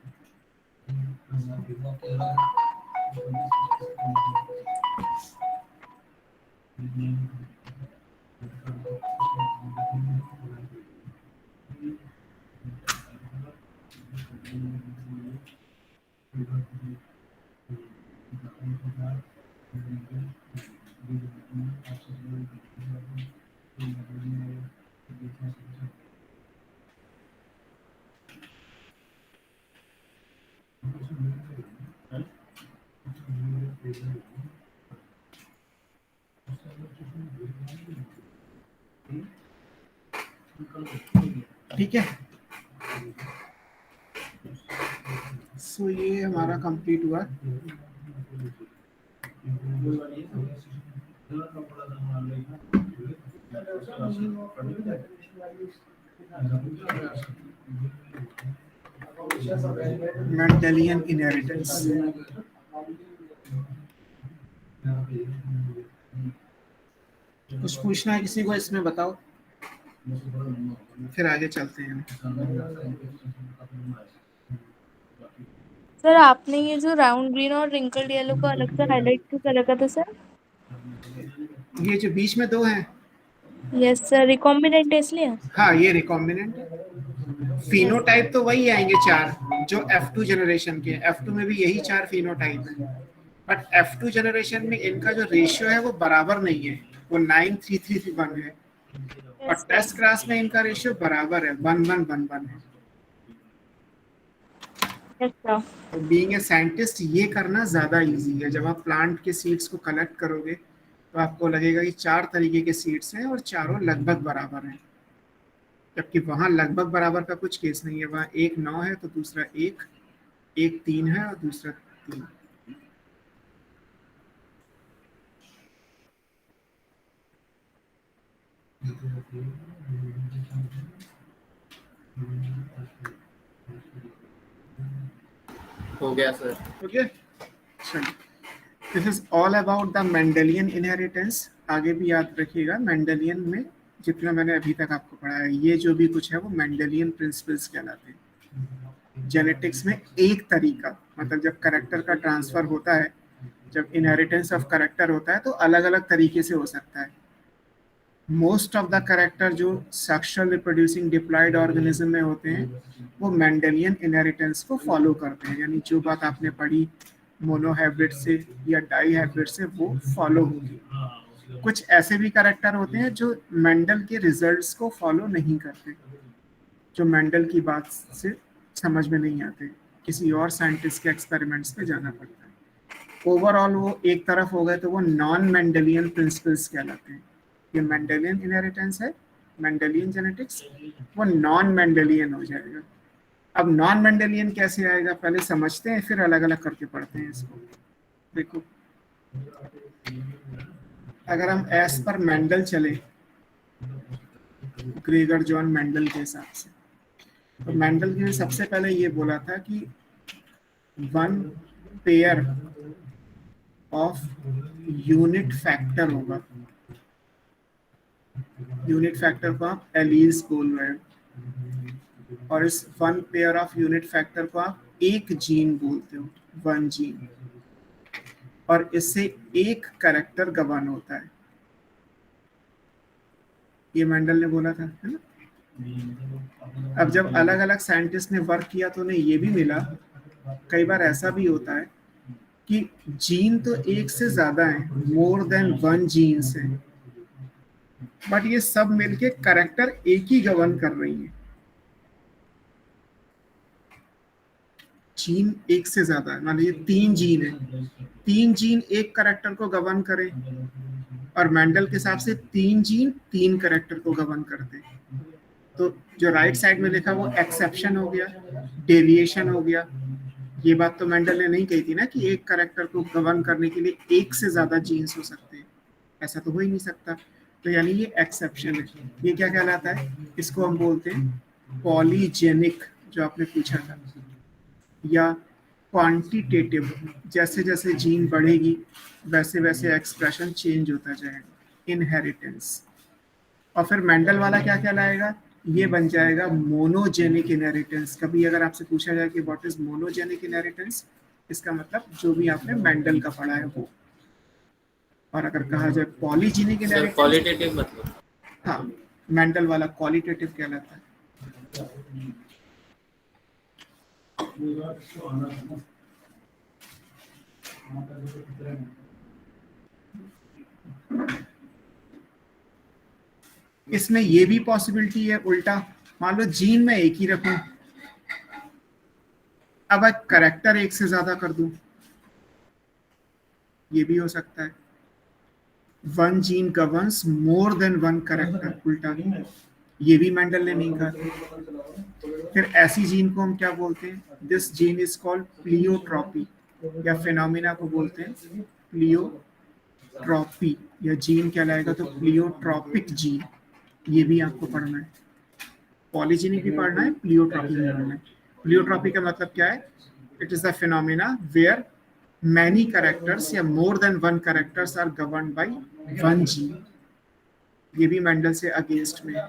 S1: ठीक है, सो ये हमारा कंप्लीट हुआ। Mendelian inheritance. कुछ पूछना है किसी को इसमें बताओ, फिर आगे चलते हैं।
S3: सर आपने ये जो राउंड ग्रीन और रिंकल्ड येलो को अलग से हाईलाइट क्यों कर रखा था सर?
S1: ये जो बीच में 2 हैं,
S3: यस सर, रिकॉम्बिनेंट है इसलिए।
S1: हाँ ये रिकॉम्बिनेंट है। फिनोटाइप तो वही आएंगे 4 जो F2 जनरेशन के, F2 में भी यही 4 फिनोटाइप है, बट F2 जनरेशन में इनका जो रेशियो है वो बराबर नहीं है, वो 9:3:3:1 है, और टेस्ट क्लास में इनका रेशियो बराबर है, 1:1:1:1 है।
S3: Yes sir.
S1: तो बीइंग ए साइंटिस्ट ये करना ज़्यादा इजी है। जब आप प्लांट के सीड्स को कलेक्ट करोगे तो आपको लगेगा कि 4 तरीके के सीड्स हैं और चारों लगभग बराबर हैं, जबकि वहाँ लगभग बराबर का कुछ केस नहीं है। वहाँ एक 9 है तो दूसरा 1, एक 3 है और दूसरा 3।
S2: हो गया सर।
S1: ओके, चलिए, this is all about the Mendelian inheritance. आगे भी याद रखिएगा, मेंडेलियन में जितना मैंने अभी तक आपको पढ़ाया है, ये जो भी कुछ है वो मेंडेलियन प्रिंसिपल्स कहलाते हैं। जेनेटिक्स में एक तरीका, मतलब जब करेक्टर का ट्रांसफर होता है, जब इनहेरिटेंस ऑफ करेक्टर होता है तो अलग अलग तरीके से हो सकता है। मोस्ट ऑफ द करेक्टर जो सेक्सुअल रिप्रोड्यूसिंग डिप्लॉयड ऑर्गेनिज्म में होते हैं वो मेंडेलियन इनहेरिटेंस को फॉलो करते हैं, यानी जो बात आपने पढ़ी मोनोहाइब्रिड से या डाईहाइब्रिड से वो फॉलो होगी। कुछ ऐसे भी करेक्टर होते हैं जो मेंडल के रिजल्ट्स को फॉलो नहीं करते, जो मेंडल की बात से समझ में नहीं आते, किसी और साइंटिस्ट के एक्सपेरिमेंट्स पे जाना पड़ता है। ओवरऑल वो एक तरफ हो गए तो वो नॉन मेंडेलियन प्रिंसिपल्स कहलाते हैं। ये मेंडेलियन इनहेरिटेंस है, मेंडेलियन जेनेटिक्स, वो नॉन मेंडेलियन हो जाएगा। अब नॉन मेंडेलियन कैसे आएगा पहले समझते हैं, फिर अलग अलग करके पढ़ते हैं इसको। देखो, अगर हम एस पर मेंडल चले, ग्रेगर जॉन मेंडल के हिसाब से, तो मेंडल ने सबसे पहले ये बोला था कि one pair of unit factor होगा। यूनिट फैक्टर को आप एलील्स बोल रहे हो, और इस one pair of unit factor को आप एक जीन बोलते हो, वन जीन, और इससे एक कैरेक्टर गवर्न होता है। ये मेंडल ने बोला था, है ना। अब जब अलग अलग साइंटिस्ट ने वर्क किया तो उन्हें ये भी मिला, कई बार ऐसा भी होता है कि जीन तो एक से ज्यादा है, मोर देन वन जीन्स है, बट ये सब मिलके कैरेक्टर एक ही गवर्न कर रही है। जीन एक से ज्यादा है, मान लीजिए 3 जीन है, 3 जीन एक कैरेक्टर को गवर्न करे, और मेंडल के हिसाब से 3 जीन 3 कैरेक्टर को गवर्न करते हैं। तो जो राइट साइड में लिखा वो एक्सेप्शन हो गया, डेविएशन हो गया। ये बात तो मेंडल ने नहीं कही थी ना कि एक कैरेक्टर को गवर्न करने के लिए एक से ज्यादा जीन्स हो सकते हैं, ऐसा तो हो ही नहीं सकता। तो यानी ये एक्सेप्शन है। ये क्या कहलाता है, इसको हम बोलते हैं पॉलीजेनिक, जो आपने पूछा था, या क्वांटिटेटिव। जैसे जैसे जीन बढ़ेगी वैसे वैसे एक्सप्रेशन चेंज होता जाएगा, इनहेरिटेंस। और फिर मेंडल वाला क्या कहलाएगा, ये बन जाएगा मोनोजेनिक इनहेरिटेंस। कभी अगर आपसे पूछा जाए कि व्हाट इज मोनोजेनिक इनहेरिटेंस, इसका मतलब जो भी आपने मेंडल का पढ़ा है वो। और अगर कहा जाए पॉलीजेनिक इनहेरिटेंस,
S2: क्वालिटेटिव मतलब,
S1: हाँ, मेंडल वाला क्वालिटेटिव कहलाता है। इसमें ये भी पॉसिबिलिटी है उल्टा, मान लो जीन में एक ही रखूं, अब एक कैरेक्टर एक से ज्यादा कर दूं, ये भी हो सकता है। वन जीन गवर्न्स मोर देन वन कैरेक्टर, उल्टा, ये भी मेंडल ने नहीं कहा। फिर ऐसी जीन को हम क्या बोलते हैं, this gene is called pleiotropy, या फिनोमिना को बोलते हैं प्लियोट्रॉपी, या जीन कहलाएगा तो प्लियोट्रॉपिक जीन। ये भी आपको पढ़ना है, पॉलीजेनिक भी पढ़ना है, प्लियोट्रॉपी भी पढ़ना है। प्लियोट्रॉपी का मतलब क्या है, it is the phenomena where many characters or more than one characters are governed by one gene. ये भी मेंडल से अगेंस्ट में है।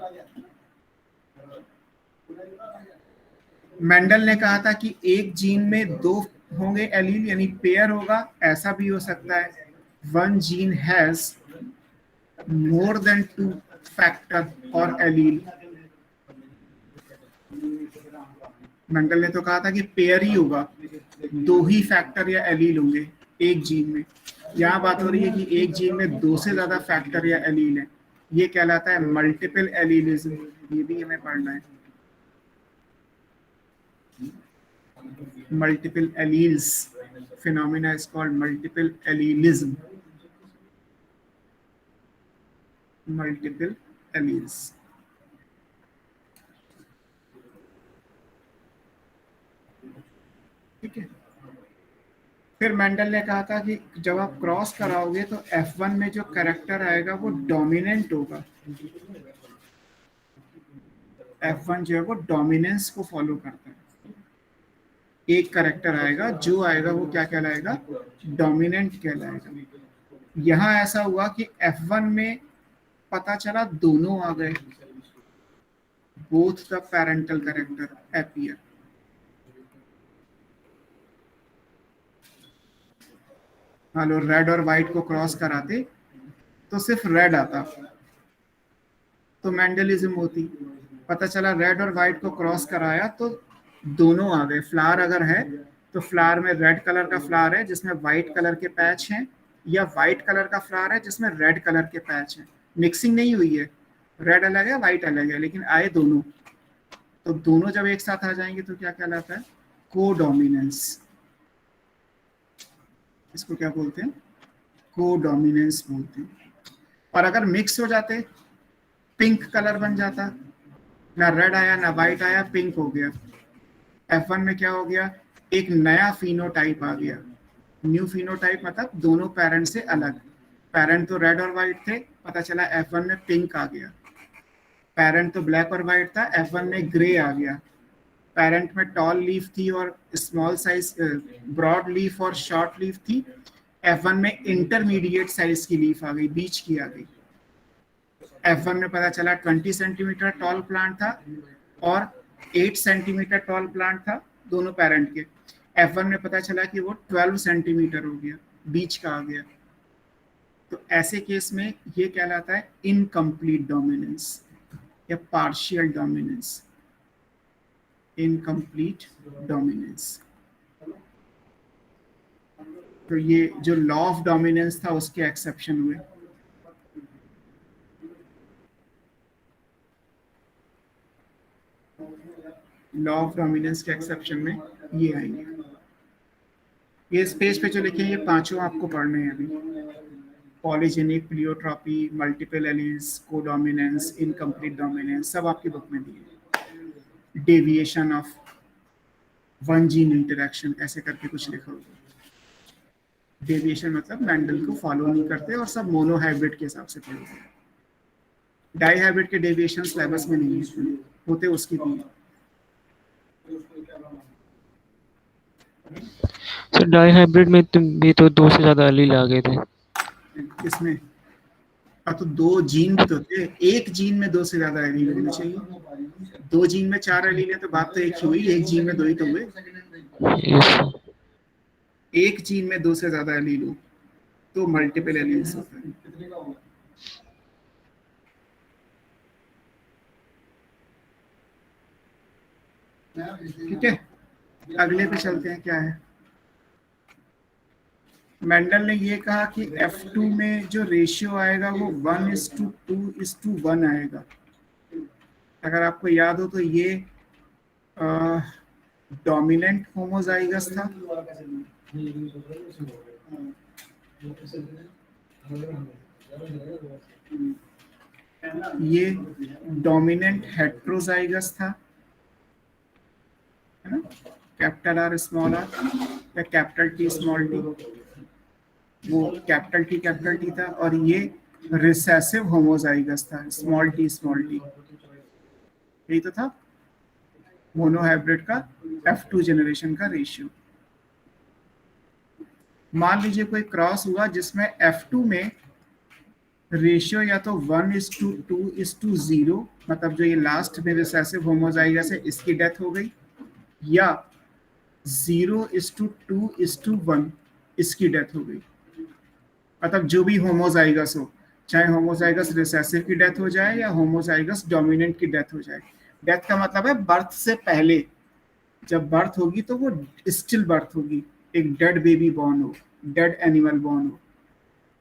S1: मेंडल ने कहा था कि एक जीन में 2 होंगे एलील, यानी पेयर होगा। ऐसा भी हो सकता है one gene has more than 2 factor और एलील। मेंडल ने तो कहा था कि पेयर ही होगा, 2 ही फैक्टर या एलील होंगे एक जीन में। यहाँ बात हो रही है कि एक जीन में 2 से ज्यादा फैक्टर या एलील है, ये कहलाता है मल्टीपल एलीलिज्म। ये भी हमें पढ़ना है, multiple alleles, phenomena is called multiple एलीलिज्म, multiple alleles. ठीक है। फिर मेंडल ने कहा था कि जब आप क्रॉस कराओगे तो F1 में जो कैरेक्टर आएगा वो डोमिनेंट होगा। F1 जो है वो डोमिनेंस को फॉलो करता है। एक कैरेक्टर आएगा, जो आएगा वो क्या कहलाएगा, डोमिनेंट कहलाएगा। यहाँ ऐसा हुआ कि F1 में पता चला दोनों आ गए, both the parental character appear. मान लो रेड और वाइट को क्रॉस कराते तो सिर्फ रेड आता, तो मैंडलिज्म होती। पता चला रेड और वाइट को क्रॉस कराया तो दोनों आ गए। फ्लावर अगर है तो फ्लावर में रेड कलर का फ्लावर है जिसमें वाइट कलर के पैच हैं, या वाइट कलर का फ्लावर है जिसमें रेड कलर के पैच हैं। मिक्सिंग नहीं हुई है, रेड अलग है वाइट अलग है, लेकिन आए दोनों। तो दोनों जब एक साथ आ जाएंगे तो क्या कहलाता है? कोडोमिनेंस। इसको क्या बोलते हैं? कोडोमिनेंस बोलते हैं। और अगर मिक्स हो जाते, पिंक कलर बन जाता, ना रेड आया ना वाइट आया, पिंक हो गया। F1 में क्या हो गया? एक नया फिनोटाइप आ गया। न्यू फिनोटाइप मतलब दोनों पेरेंट से अलग। पेरेंट तो रेड और वाइट थे, पता चला F1 में पिंक आ गया। पेरेंट तो ब्लैक और वाइट था, F1 में ग्रे आ गया। पेरेंट में टॉल लीफ थी और स्मॉल साइज, ब्रॉड लीफ और शॉर्ट लीफ थी, F1 में इंटरमीडिएट साइज की लीफ आ गई, बीच की आ गई। F1 में पता चला 20 सेंटीमीटर टॉल प्लांट था और 8 सेंटीमीटर टॉल प्लांट था, दोनों पेरेंट के। F1 में पता चला कि वो 12 सेंटीमीटर हो गया, बीच का आ गया। तो ऐसे केस में ये कहलाता है इनकम्प्लीट डोमिनेंस या पार्शियल डोमिनेंस। Incomplete dominance. तो ये जो लॉ ऑफ डोमिनेंस था उसके एक्सेप्शन हुए। लॉ ऑफ डोमिनेंस के एक्सेप्शन में ये आएंगे। ये इस पेज पे जो लिखे हैं ये पांचों आपको पढ़ने हैं अभी। Polygenic, pleiotropy, multiple alleles, codominance, incomplete dominance, सब आपकी बुक में दिए। Deviation of one gene interaction ऐसे करके कुछ लिखा होगा। डेविएशन मतलब मेंडल को फॉलो नहीं करते और सब मोनोहाइब्रिड के हिसाब से पढ़ते हैं। डाईहाइब्रिड के डेविएशन सिलेबस में नहीं है, होते उसकी भी।
S4: सर डाईहाइब्रिड में भी तो 2 से ज्यादा एलील आ गए थे।
S1: इसमें तो 2 जीन भी तो थे। एक जीन में 2 से ज्यादा एलील होने चाहिए। 2 जीन में 4 एलील है तो बात तो एक ही हुई, एक जीन में 2 ही तो हुए।
S4: Yes.
S1: एक जीन में 2 से ज्यादा एलील हो तो मल्टीपल एलील्स होता है। ठीक है, अगले पे चलते हैं। क्या है? मेंडल ने ये कहा कि F2 में जो रेशियो आएगा वो 1:2:1 आएगा। अगर आपको याद हो तो ये डोमिनेंट होमोजाइगस था, ये डोमिनेंट हेट्रोजाइगस था, है ना? कैपिटल आर स्मॉल आर या कैपिटल टी स्मॉल टी, वो कैपिटल टी था। और ये रिसेसिव होमोजाइगस था, स्मॉल टी यही तो था मोनोहाइब्रिड का F2 जनरेशन का रेशियो। मान लीजिए कोई क्रॉस हुआ जिसमें F2 में रेशियो या तो 1:2:0, मतलब जो ये लास्ट में रिसेसिव होमोजाइगस है इसकी डेथ हो गई, या 0:2:1 इसकी डेथ हो गई। मतलब जो भी होमोजाइगस हो, चाहे होमोजाइगस रिसेसिव की डेथ हो जाए या होमोजाइगस डोमिनेंट की डेथ हो जाए। डेथ का मतलब है बर्थ से पहले, जब बर्थ होगी तो वो स्टिल बर्थ होगी, एक डेड बेबी बॉर्न हो, डेड एनिमल बॉर्न हो।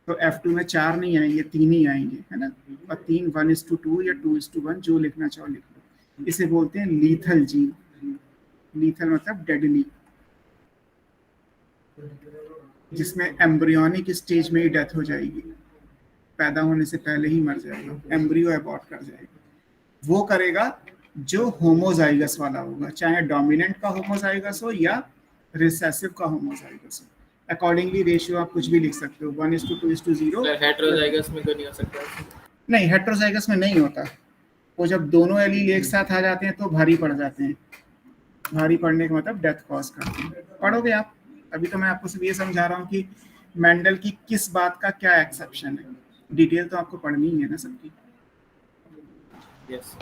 S1: तो F2 में 4 नहीं आएंगे, 3 ही आएंगे, है ना? और 3 1:2 या 2:1 जो लिखना चाहो लिख लो। इसे बोलते हैं लीथल जीन। लीथल मतलब डेडली, जिसमें एम्ब्रियोनिक स्टेज में ही डेथ हो जाएगी, पैदा होने से पहले ही मर जाएगा, एम्ब्रियो अबॉर्ट कर जाएगा। वो करेगा जो होमोजाइगस वाला होगा, चाहे डोमिनेंट का होमोजाइगस हो या रिसेसिव का होमोजाइगस हो। अकॉर्डिंगली रेशियो आप कुछ भी लिख सकते हो, 1:2:0।
S2: हेटेरोजाइगस में तो नहीं हो सकता।
S1: नहीं, हेटेरोजाइगस में नहीं होता। वो जब दोनों एलील एक साथ आ जाते हैं तो भारी पड़ जाते हैं। भारी पड़ने का मतलब डेथ कॉज करते हैं। पढ़ोगे आप। अभी तो मैं आपको सिर्फ ये समझा रहा हूँ कि मेंडल की किस बात का क्या एक्सेप्शन है। डिटेल तो आपको पढ़नी ही है ना सबकी।
S2: यस।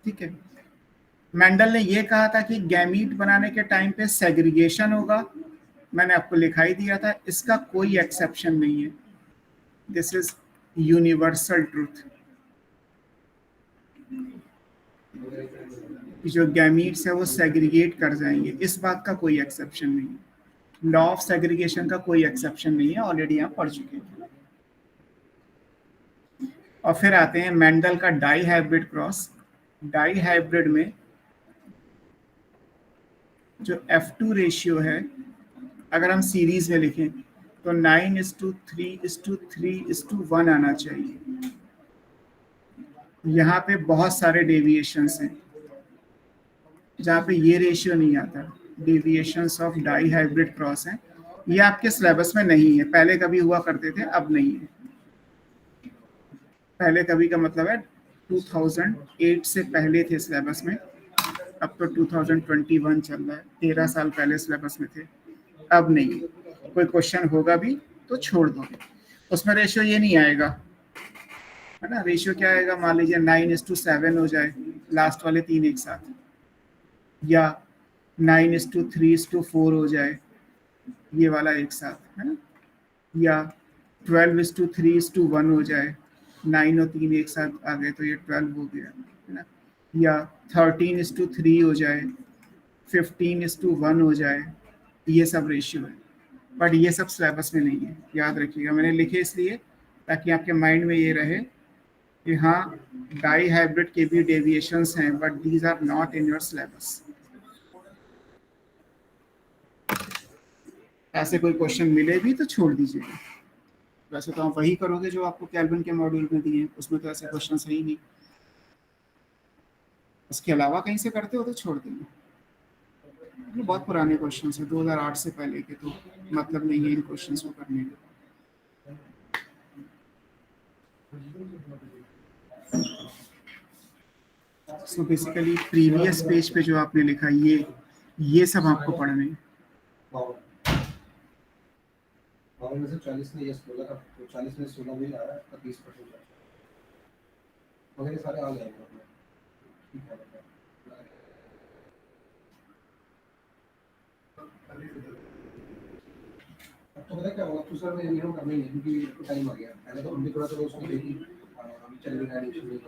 S1: ठीक है। मेंडल ने ये कहा था कि गैमीट बनाने के टाइम पे सेग्रीगेशन होगा, मैंने आपको लिखा ही दिया था, इसका कोई एक्सेप्शन नहीं है, दिस इज यूनिवर्सल ट्रूथ। जो गैमीट्स है वो सेग्रीगेट कर जाएंगे, इस बात का कोई एक्सेप्शन नहीं है। लॉ ऑफ सेग्रीगेशन का कोई एक्सेप्शन नहीं है, ऑलरेडी आप पढ़ चुके हैं। और फिर आते हैं मेंडल का dihybrid cross. Dihybrid में जो F2 रेशियो है, अगर हम सीरीज में लिखें तो 9:3:3:1 आना चाहिए। यहाँ पे बहुत सारे डेविएशंस हैं जहाँ पे ये रेशियो नहीं आता, deviations of dihybrid cross हैं। ये आपके सिलेबस में नहीं है, पहले कभी हुआ करते थे, अब नहीं है। पहले कभी का मतलब है 2008 से पहले थे सिलेबस में, अब तो 2021 चल रहा है, 13 साल पहले सिलेबस में थे, अब नहीं। कोई क्वेश्चन होगा भी तो छोड़ दो, उसमें रेशियो ये नहीं आएगा, है ना। रेशियो क्या आएगा, मान लीजिए 9:7 हो जाए, लास्ट वाले 3 एक साथ, या 9:3:4 हो जाए, ये वाला एक साथ, है ना, या 12:3:1 हो जाए, 9 और 3 एक साथ आ गए तो ये 12 हो गया, है ना, या 13:3 हो जाए, 15:1 हो जाए, ये सब रेशियो है। बट ये सब सिलेबस में नहीं है, याद रखिएगा। मैंने लिखे इसलिए ताकि आपके माइंड में ये रहे कि हाँ, डाई हाइब्रिड के भी डेविएशंस हैं, but these are not in your syllabus. ऐसे कोई क्वेश्चन मिले भी तो छोड़ दीजिएगा। वैसे तो आप वही करोगे जो आपको केल्विन के मॉड्यूल में दिए हैं, उसमें तो ऐसे क्वेश्चन है ही नहीं। उसके अलावा कहीं से करते हो तो छोड़ देंगे। ये बहुत पुराने क्वेश्चन है, 2008 से पहले के, तो मतलब नहीं है इन क्वेश्चंस को करने का। सो बेसिकली प्रीवियस पेज पे जो आपने लिखा, ये सब आपको पढ़ने हैं।
S5: में से 40 ने यस बोला था, तो 40 में 16 भी आ रहा है, तो 20% वगैरह सारे आ जाएंगे अपने। ठीक है, अब तो पता क्या होगा, तो सर मैं ये करना ही है क्योंकि टाइम आ गया। पहले तो हम भी थोड़ा सा उसको देखी, अभी चल रहा है इशू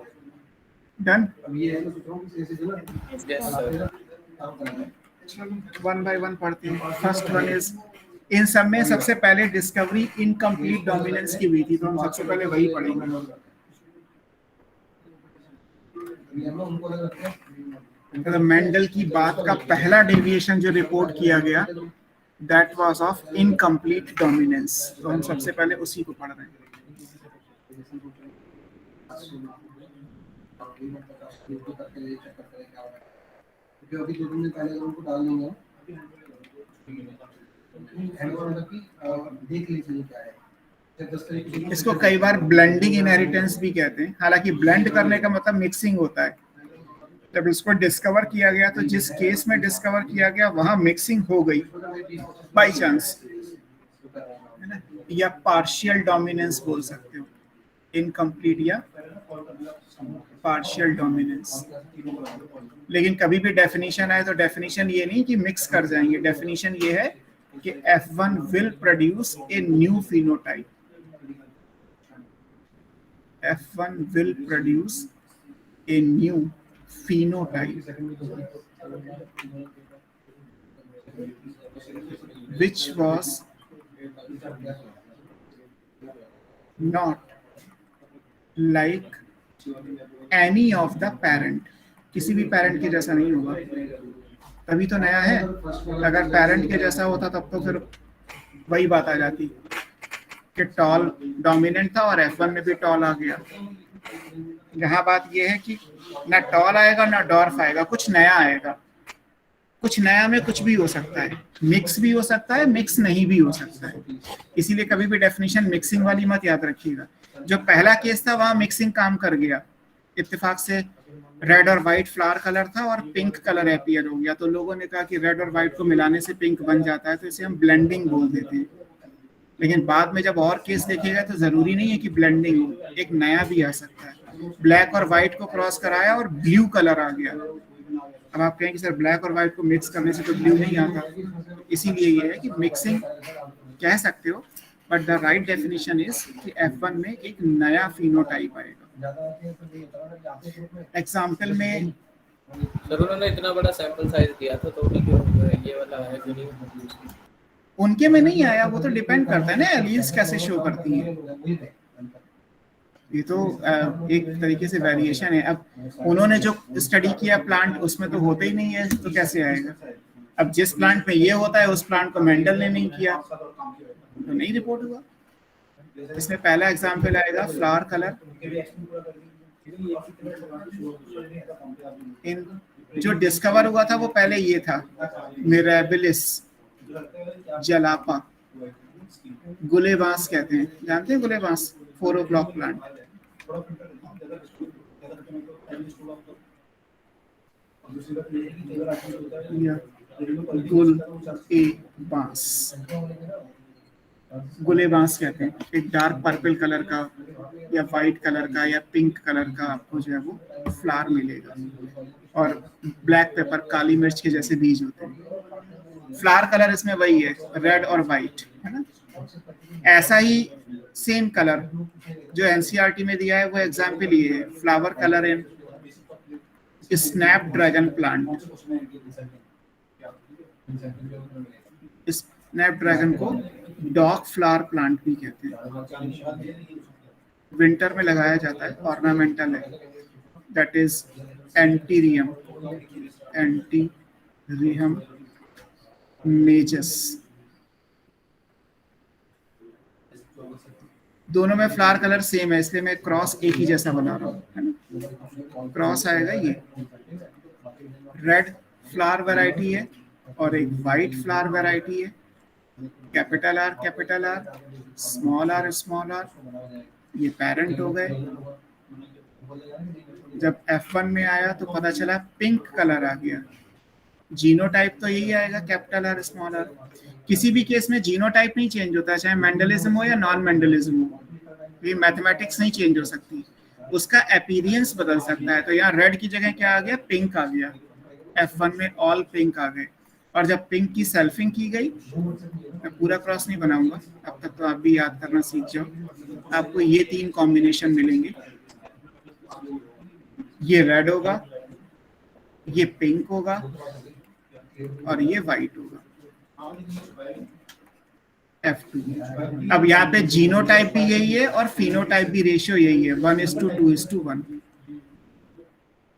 S1: डन।
S5: अब ये है तो सोच रहा हूँ कि ऐसे जो ना
S2: यस सर,
S5: काम करना है।
S1: चलो 1 by 1 पढ़ते हैं। फर्स्ट वन इज, इन सब में सबसे पहले डिस्कवरी इनकम्प्लीट डोमिनेंस की हुई थी, तो हम सबसे पहले वही पढ़ेंगे।
S5: उनको लग रहा है
S1: तो मेंडल की बात का पहला डेविएशन जो रिपोर्ट किया गया, that was of incomplete dominance, तो हम सबसे पहले उसी को पढ़ रहे हैं।
S5: अभी 2 दिन पहले उनको डाल देंगे, देख लीजिए क्या है।
S1: इसको कई बार ब्लेंडिंग इनहेरिटेंस भी कहते हैं। हालांकि ब्लेंड करने का मतलब मिक्सिंग होता है। जब इसको डिस्कवर किया गया तो जिस केस में डिस्कवर किया गया वहां मिक्सिंग हो गई बाय चांस, है ना, या पार्शियल डोमिनेंस बोल सकते हो, इनकम्प्लीट या पार्शियल डोमिनेंस। लेकिन कभी भी डेफिनेशन आए तो डेफिनेशन ये नहीं कि मिक्स कर जाएंगे, डेफिनेशन ये है कि F1 will produce a new phenotype. F1 will produce a new phenotype which was not like any of the parent. किसी भी पेरेंट के जैसा नहीं होगा, तभी तो नया है। अगर पेरेंट के जैसा होता तब तो फिर वही बात आ जाती कि टॉल डोमिनेंट था और F1 में भी टॉल आ गया। यहाँ बात ये है कि ना टॉल आएगा ना डॉर्फ आएगा, कुछ नया आएगा। कुछ नया में कुछ भी हो सकता है, मिक्स भी हो सकता है, मिक्स नहीं भी हो सकता है। इसीलिए कभी भी डेफिनेशन मिक्सिंग वाली मत याद रखिएगा। जो पहला केस था वहाँ मिक्सिंग काम कर गया, इत्तेफाक से रेड और व्हाइट फ्लावर कलर था और पिंक कलर अपीयर हो गया, तो लोगों ने कहा कि रेड और व्हाइट को मिलाने से पिंक बन जाता है, तो इसे हम ब्लेंडिंग बोल देते हैं। लेकिन बाद में जब और केस देखेगा तो जरूरी नहीं है कि ब्लेंडिंग हो, एक नया भी आ सकता है। ब्लैक और व्हाइट को क्रॉस कराया और ब्लू कलर आ गया। अब आप कहें कि सर ब्लैक और व्हाइट को मिक्स करने से तो ब्लू नहीं आता, इसीलिए ये है कि मिक्सिंग कह सकते हो, but the right definition is कि F1 में एक नया फिनोटाइप आएगा। एग्जाम्पल में
S2: सर उन्होंने इतना बड़ा सैंपल साइज दिया था तो भी क्यों ये वाला है कि नहीं?
S1: उनके में नहीं आया, वो तो डिपेंड करता है ना एलील्स कैसे शो करती हैं। ये तो एक तरीके से वेरिएशन है। अब उन्होंने जो स्टडी किया प्लांट उसमें तो होता ही नहीं है, तो कैसे आएगा? अब जिस प्लांट में ये होता है उस प्लांट को मेंडल ने नहीं किया तो नहीं रिपोर्ट हुआ। इसमें पहला एग्जांपल आएगा फ्लावर कलर। इन जो डिस्कवर हुआ था वो पहले ये था मिराबिलिस जलापा, गुलेबांस कहते हैं, जानते हैं गुलेबांस? 4 o'clock प्लांट। गुल ए बांस, गुले बांस कहते हैं। एक डार्क पर्पल कलर का या वाइट कलर का या पिंक कलर का आपको जो है वो फ्लावर मिलेगा, और ब्लैक पेपर काली मिर्च के जैसे बीज होते हैं। फ्लावर कलर इसमें वही है, रेड और वाइट, है ना। ऐसा ही सेम कलर जो एनसीईआरटी में दिया है वो एग्जाम्पल ये है, फ्लावर कलर इन snap dragon plant. Snap dragon को डॉग फ्लावर प्लांट भी कहते हैं। विंटर में लगाया जाता है, ऑर्नामेंटल है, दैट इज एंटीरियम, एंटीरियम मेजस। दोनों में फ्लावर कलर सेम है, इसलिए मैं क्रॉस एक ही जैसा बना रहा हूँ, है ना। क्रॉस आएगा ये रेड फ्लावर वैरायटी है और एक वाइट फ्लावर वैरायटी है। कैपिटल आर, स्मॉल आर, ये पेरेंट हो गए। जब F1 में आया तो पता चला पिंक कलर आ गया। जीनोटाइप तो यही आएगा, कैपिटल आर स्मॉल आर। किसी भी केस में जीनोटाइप नहीं चेंज होता, चाहे मेंडलिज्म हो या नॉन मेंडलिज्म हो। ये मैथमेटिक्स नहीं चेंज हो सकती, उसका अपीयरेंस बदल सकता है। तो यहाँ रेड की जगह क्या आ गया? पिंक आ गया। F1 में ऑल पिंक आ गए। और जब पिंक की सेल्फिंग की गई, मैं पूरा क्रॉस नहीं बनाऊंगा, अब तक तो आप भी याद करना सीख जाओ। आपको ये 3 कॉम्बिनेशन मिलेंगे, ये रेड होगा, ये पिंक होगा और ये वाइट होगा। F2। अब यहाँ पे जीनोटाइप भी यही है और फिनोटाइप भी रेशियो यही है, 1:2:1।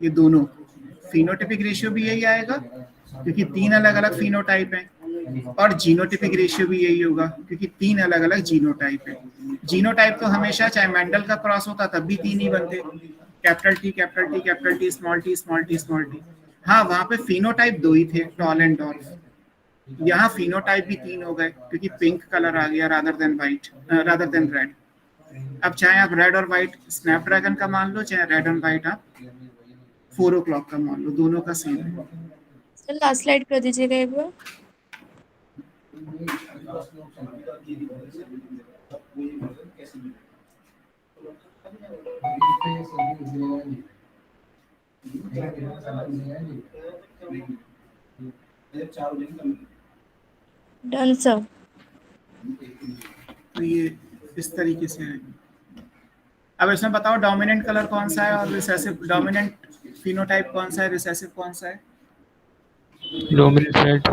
S1: ये दोनों फिनोटाइपिक रेशियो भी यही आएगा क्योंकि 3 अलग अलग फिनोटाइप हैं, और जीनोटाइपिक रेशियो भी यही होगा क्योंकि 3 अलग अलग जीनोटाइप है। जीनोटाइप तो हमेशा चाहे मेंडल का क्रॉस होता तब भी 3 ही बनते, capital T capital T capital T small T small T small T. हाँ, वहां पे फिनोटाइप 2 ही थे, टॉल एंड डॉर्फ। यहाँ फिनोटाइप भी 3 हो गए क्योंकि पिंक कलर आ गया रादर देन रेड। अब चाहे आप रेड और व्हाइट स्नैपड्रैगन का मान लो, चाहे रेड एंड व्हाइट आप 4 o'clock का मान लो, दोनों का सेम है।
S3: सर लास्ट स्लाइड कर दीजिएगा एक बार। Done sir.
S1: तो ये इस तरीके से है। अब इसमें बताओ डोमिनेंट कलर कौन सा है और रिसेसिव, डोमिनेंट फिनोटाइप कौन सा है, रिसेसिव कौन सा है?
S4: Dominant red.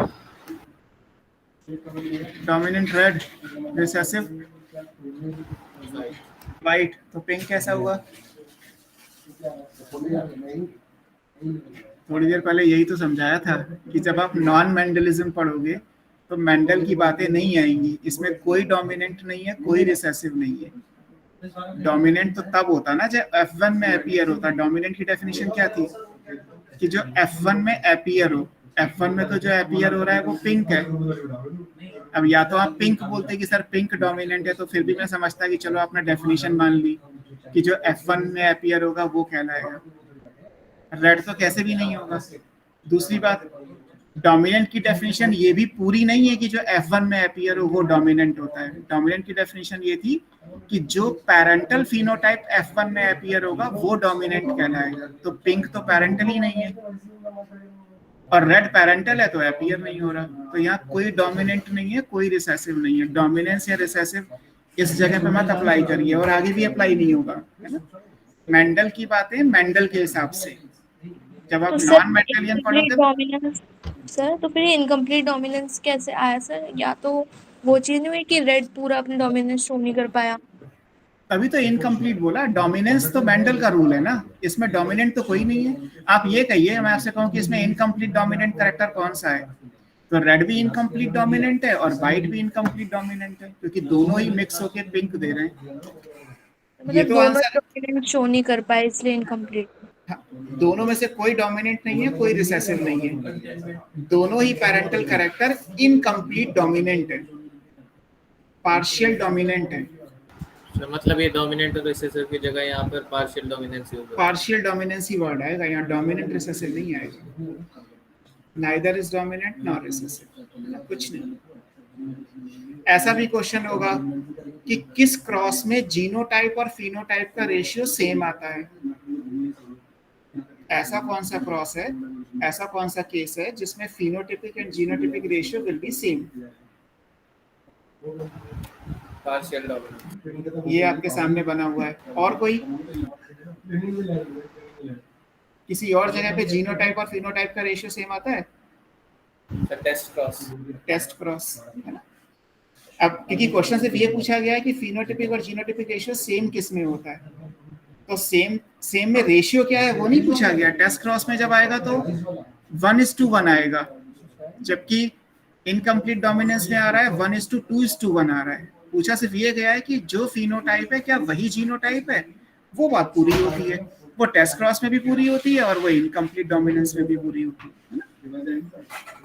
S1: Dominant red, recessive white. तो पिंक कैसा हुआ? थोड़ी देर पहले यही तो समझाया था कि जब आप नॉन मेंडलिज्म पढ़ोगे तो मेंडल की बातें नहीं आएंगी। इसमें कोई डोमिनेंट नहीं है, कोई रिसेसिव नहीं है। डोमिनेंट तो तब होता ना जब F1 में अपीयर होता। डोमिनेंट की डेफिनेशन क्या थी? कि जो F1 में अपीयर हो। F1 में तो जो अपीयर हो रहा है वो पिंक है। अब या तो आप पिंक बोलते कि सर पिंक डोमिनेंट है, तो फिर भी मैं समझता कि चलो आपने डेफिनेशन मान ली कि जो F1 में अपीयर होगा वो कहलाएगा। रेड तो कैसे भी नहीं होगा। दूसरी बात, डोमिनेंट की डेफिनेशन ये भी पूरी नहीं है कि जो F1 में अपीयर हो वो डोमिनेंट होता है। डोमिनेंट की डेफिनेशन ये थी कि जो पैरेंटल फिनोटाइप F1 में अपीयर होगा वो डोमिनेंट कहलाएगा। तो पिंक तो पैरेंटल ही नहीं है। और रेड पैरेंटल है तो अपीयर नहीं हो रहा। तो यहाँ कोई डोमिनेंट नहीं है, कोई रिसेसिव नहीं है। डोमिनेंस या रिसेसिव इस जगह पे मत अप्लाई करिए और आगे भी अप्लाई नहीं होगा, है ना। मेंडल की बातें मेंडल के हिसाब से, जब आप
S3: तो सर
S1: नॉन मेंडलियन
S3: इनकम्प्लीट
S1: पढ़ोगे
S3: डोमिनेंस, सर तो फिर इनकम्प्लीट डोमिनेंस कैसे आया सर? या तो वो चीज नहीं हुई कि रेड पूरा अपने डोमिनेंस शो नहीं कर पाया।
S1: तभी तो इनकम्प्लीट बोला। डोमिनेंस तो मेंडल का रूल है ना, इसमें डोमिनेंट तो कोई नहीं है। आप ये कहिए, मैं आपसे कहूँ कि इसमें इनकम्प्लीट डोमिनेंट कैरेक्टर कौन सा है, तो रेड भी इनकम्प्लीट डोमिनेंट है और वाइट भी इनकम्प्लीट डोमिनेंट है, क्योंकि दोनों ही मिक्स होके पिंक दे रहे हैं। ये
S3: मतलब
S1: तो
S3: दोनों
S1: आंसर,
S3: डोमिनेंट शो नहीं कर पाए इसलिए इनकम्प्लीट।
S1: हाँ, दोनों में से कोई डोमिनेंट नहीं है, कोई रिसेसिव नहीं है। दोनों ही पैरेंटल कैरेक्टर इनकम्प्लीट डोमिनेंट है, पार्शियल डोमिनेंट है।
S2: तो मतलब ये डोमिनेंट और रिसेसिव की जगह यहाँ पर पार्शियल डोमिनेंस यूज होगा।
S1: पार्शियल डोमिनेंसी वर्ड आएगा यहाँ, डोमिनेंट रिसेसिव नहीं आएगा। Neither is dominant nor recessive, कुछ नहीं। ऐसा भी क्वेश्चन होगा कि किस क्रॉस में जीनोटाइप और फिनोटाइप का रेशियो सेम आता है। ऐसा कौन सा क्रॉस है, ऐसा कौन सा केस है जिसमें phenotypic and genotypic ratio will be same.
S2: Partial dominance.
S1: ये आपके सामने बना हुआ है। और कोई किसी और जगह पे जीनोटाइप और फिनोटाइप का रेशियो सेम आता है?
S2: Test cross.
S1: टेस्ट क्रॉस, है ना। अब क्योंकि क्वेश्चन सिर्फ ये पूछा गया है कि फिनोटिपिक और जीनोटिपिक रेशियो सेम किस में होता है, तो सेम में रेशियो क्या है वो नहीं पूछा गया। टेस्ट क्रॉस में जब आएगा तो 1:1 आएगा, जबकि इनकम्प्लीट डोमिनेंस में आ रहा है 1:2:1 आ रहा है। पूछा सिर्फ ये गया है कि जो फिनोटाइप है क्या वही जीनोटाइप है, वो बात पूरी होती है। वो टेस्ट क्रॉस में भी पूरी होती है और वो इनकम्प्लीट डोमिनेंस में भी पूरी होती है ना।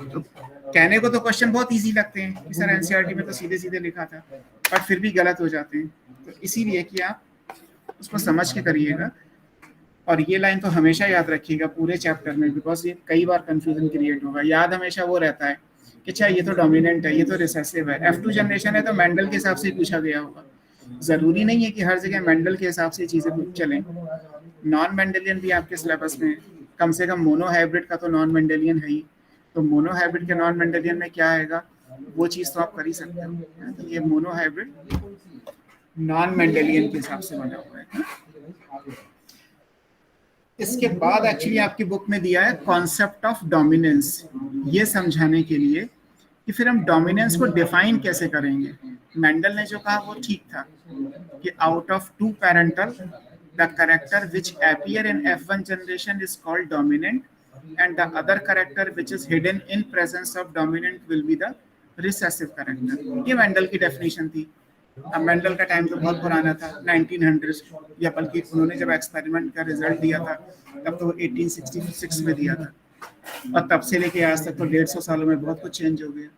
S1: तो कहने को तो क्वेश्चन बहुत इजी लगते हैं कि सर एनसीईआरटी में तो सीधे सीधे लिखा था, पर फिर भी गलत हो जाते हैं। तो इसीलिए कि आप उसको समझ के करिएगा। और ये लाइन तो हमेशा याद रखिएगा पूरे चैप्टर में, बिकॉज ये कई बार कंफ्यूजन क्रिएट होगा। याद हमेशा वो रहता है कि अच्छा ये तो डोमिनेंट है, ये तो रिसेसिव है। F2 जनरेशन है तो मेंडल के हिसाब से पूछा गया होगा। जरूरी नहीं है कि हर जगह मेंडल के हिसाब से चीजें चलें। नॉन मेंडेलियन भी आपके सिलेबस में, कम से कम मोनो हाइब्रिड का तो नॉन मेंडेलियन है ही। तो मोनो हाइब्रिड के नॉन मेंडेलियन में क्या आएगा, वो चीज तो आप कर ही सकते हो। तो ये मोनो हाइब्रिड नॉन मेंडेलियन के हिसाब से बना हुआ है। इसके बाद एक्चुअली आपकी बुक में दिया है कॉन्सेप्ट ऑफ डोमिनेंस, ये समझाने के लिए कि फिर हम डोमिनेंस को डिफाइन कैसे करेंगे। मेंडल ने जो कहा वो ठीक था कि out of 2 parental the character which appear in F1 generation is called dominant and the other character which is hidden in presence of dominant will be the recessive character। ये मेंडल की definition थी। अब Mendel का time तो बहुत पुराना था, 1900 या बल्कि उन्होंने जब एक्सपेरिमेंट का रिजल्ट दिया था तब तो 1866 में दिया था, और तब से लेके आज तक तो 150 सालों में बहुत कुछ चेंज हो गया।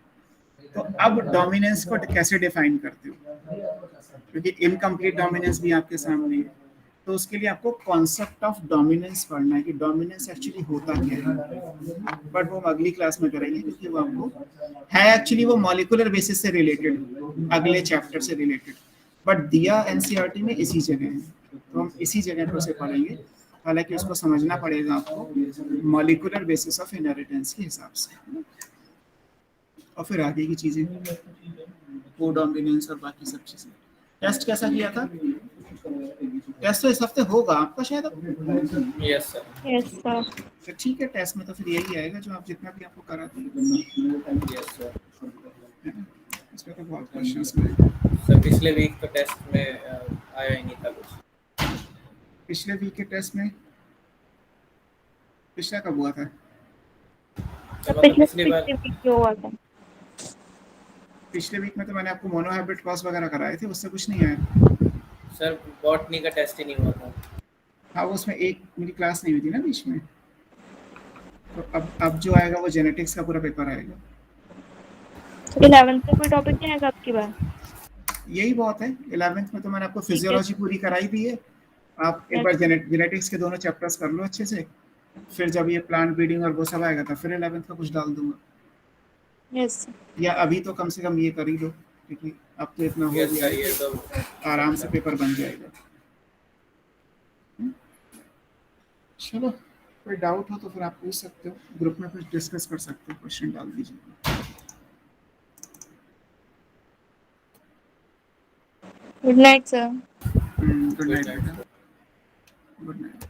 S1: तो अब डोमिनेंस को कैसे डिफाइन करते हो, क्योंकि इनकम्प्लीट डोमिनेंस भी आपके सामने है। तो उसके लिए आपको कॉन्सेप्ट ऑफ डोमिनेंस पढ़ना है कि डोमिनेंस एक्चुअली होता क्या है। बट वो हम अगली क्लास में करेंगे, क्योंकि वो आपको है एक्चुअली वो मॉलिक्यूलर बेसिस से रिलेटेड, अगले चैप्टर से रिलेटेड, बट दिया एनसीईआरटी में इसी जगह है, तो हम इसी जगह पर से पढ़ेंगे। हालांकि उसको समझना पड़ेगा आपको मॉलिक्यूलर बेसिस ऑफ इनहेरिटेंस के हिसाब से, और फिर आगे की चीजें को डोमिनेंस और बाकी सब चीजें। टेस्ट कैसा किया था? टेस्ट तो इस हफ्ते होगा आपका शायद।
S2: Yes sir.
S3: Yes sir.
S1: तो ठीक है, टेस्ट में तो फिर यही आएगा जो आप जितना भी आपको करा देंगे।
S2: Yes sir.
S1: इसमें तो बहुत क्वेश्चंस में
S2: सर पिछले वीक तो टेस्ट में आया ही नहीं था कुछ।
S1: पिछले वीक के टेस्ट में, पिछला कब हुआ था?
S2: पिछली बार
S3: जो हुआ था
S1: पिछले वीक में तो मैंने आपको मोनो हाइब्रिड क्रॉस वगैरह कराए थे, उससे कुछ नहीं आया
S2: सर। बॉटनी का टेस्ट ही नहीं हुआ था।
S1: हाँ, उसमें एक मेरी क्लास नहीं हुई थी ना बीच में। तो अब जो आएगा वो जेनेटिक्स का पूरा पेपर आएगा।
S3: 11th में कोई टॉपिक नहीं आएगा आपकी बार?
S1: यही बहुत है। 11th में तो मैंने आपको फिजियोलॉजी पूरी कराई दी है। आप एक बार जेनेटिक्स के दोनों चैप्टर्स कर लो अच्छे से, फिर जब ये प्लांट ब्रीडिंग और वो सब आएगा तो फिर 11th का कुछ डाल दूंगा।
S3: यस।
S1: या अभी तो कम से कम ये कर ही लो, क्योंकि अब तो इतना हो गया है,
S2: ये तो
S1: आराम से पेपर बन जाएगा। चलो कोई डाउट हो तो फिर आप पूछ सकते हो, ग्रुप में कुछ डिस्कस कर सकते हो, क्वेश्चन डाल दीजिए।
S3: Good night sir.
S1: Good night बेटा, गुड नाइट।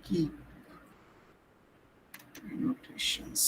S1: की notations.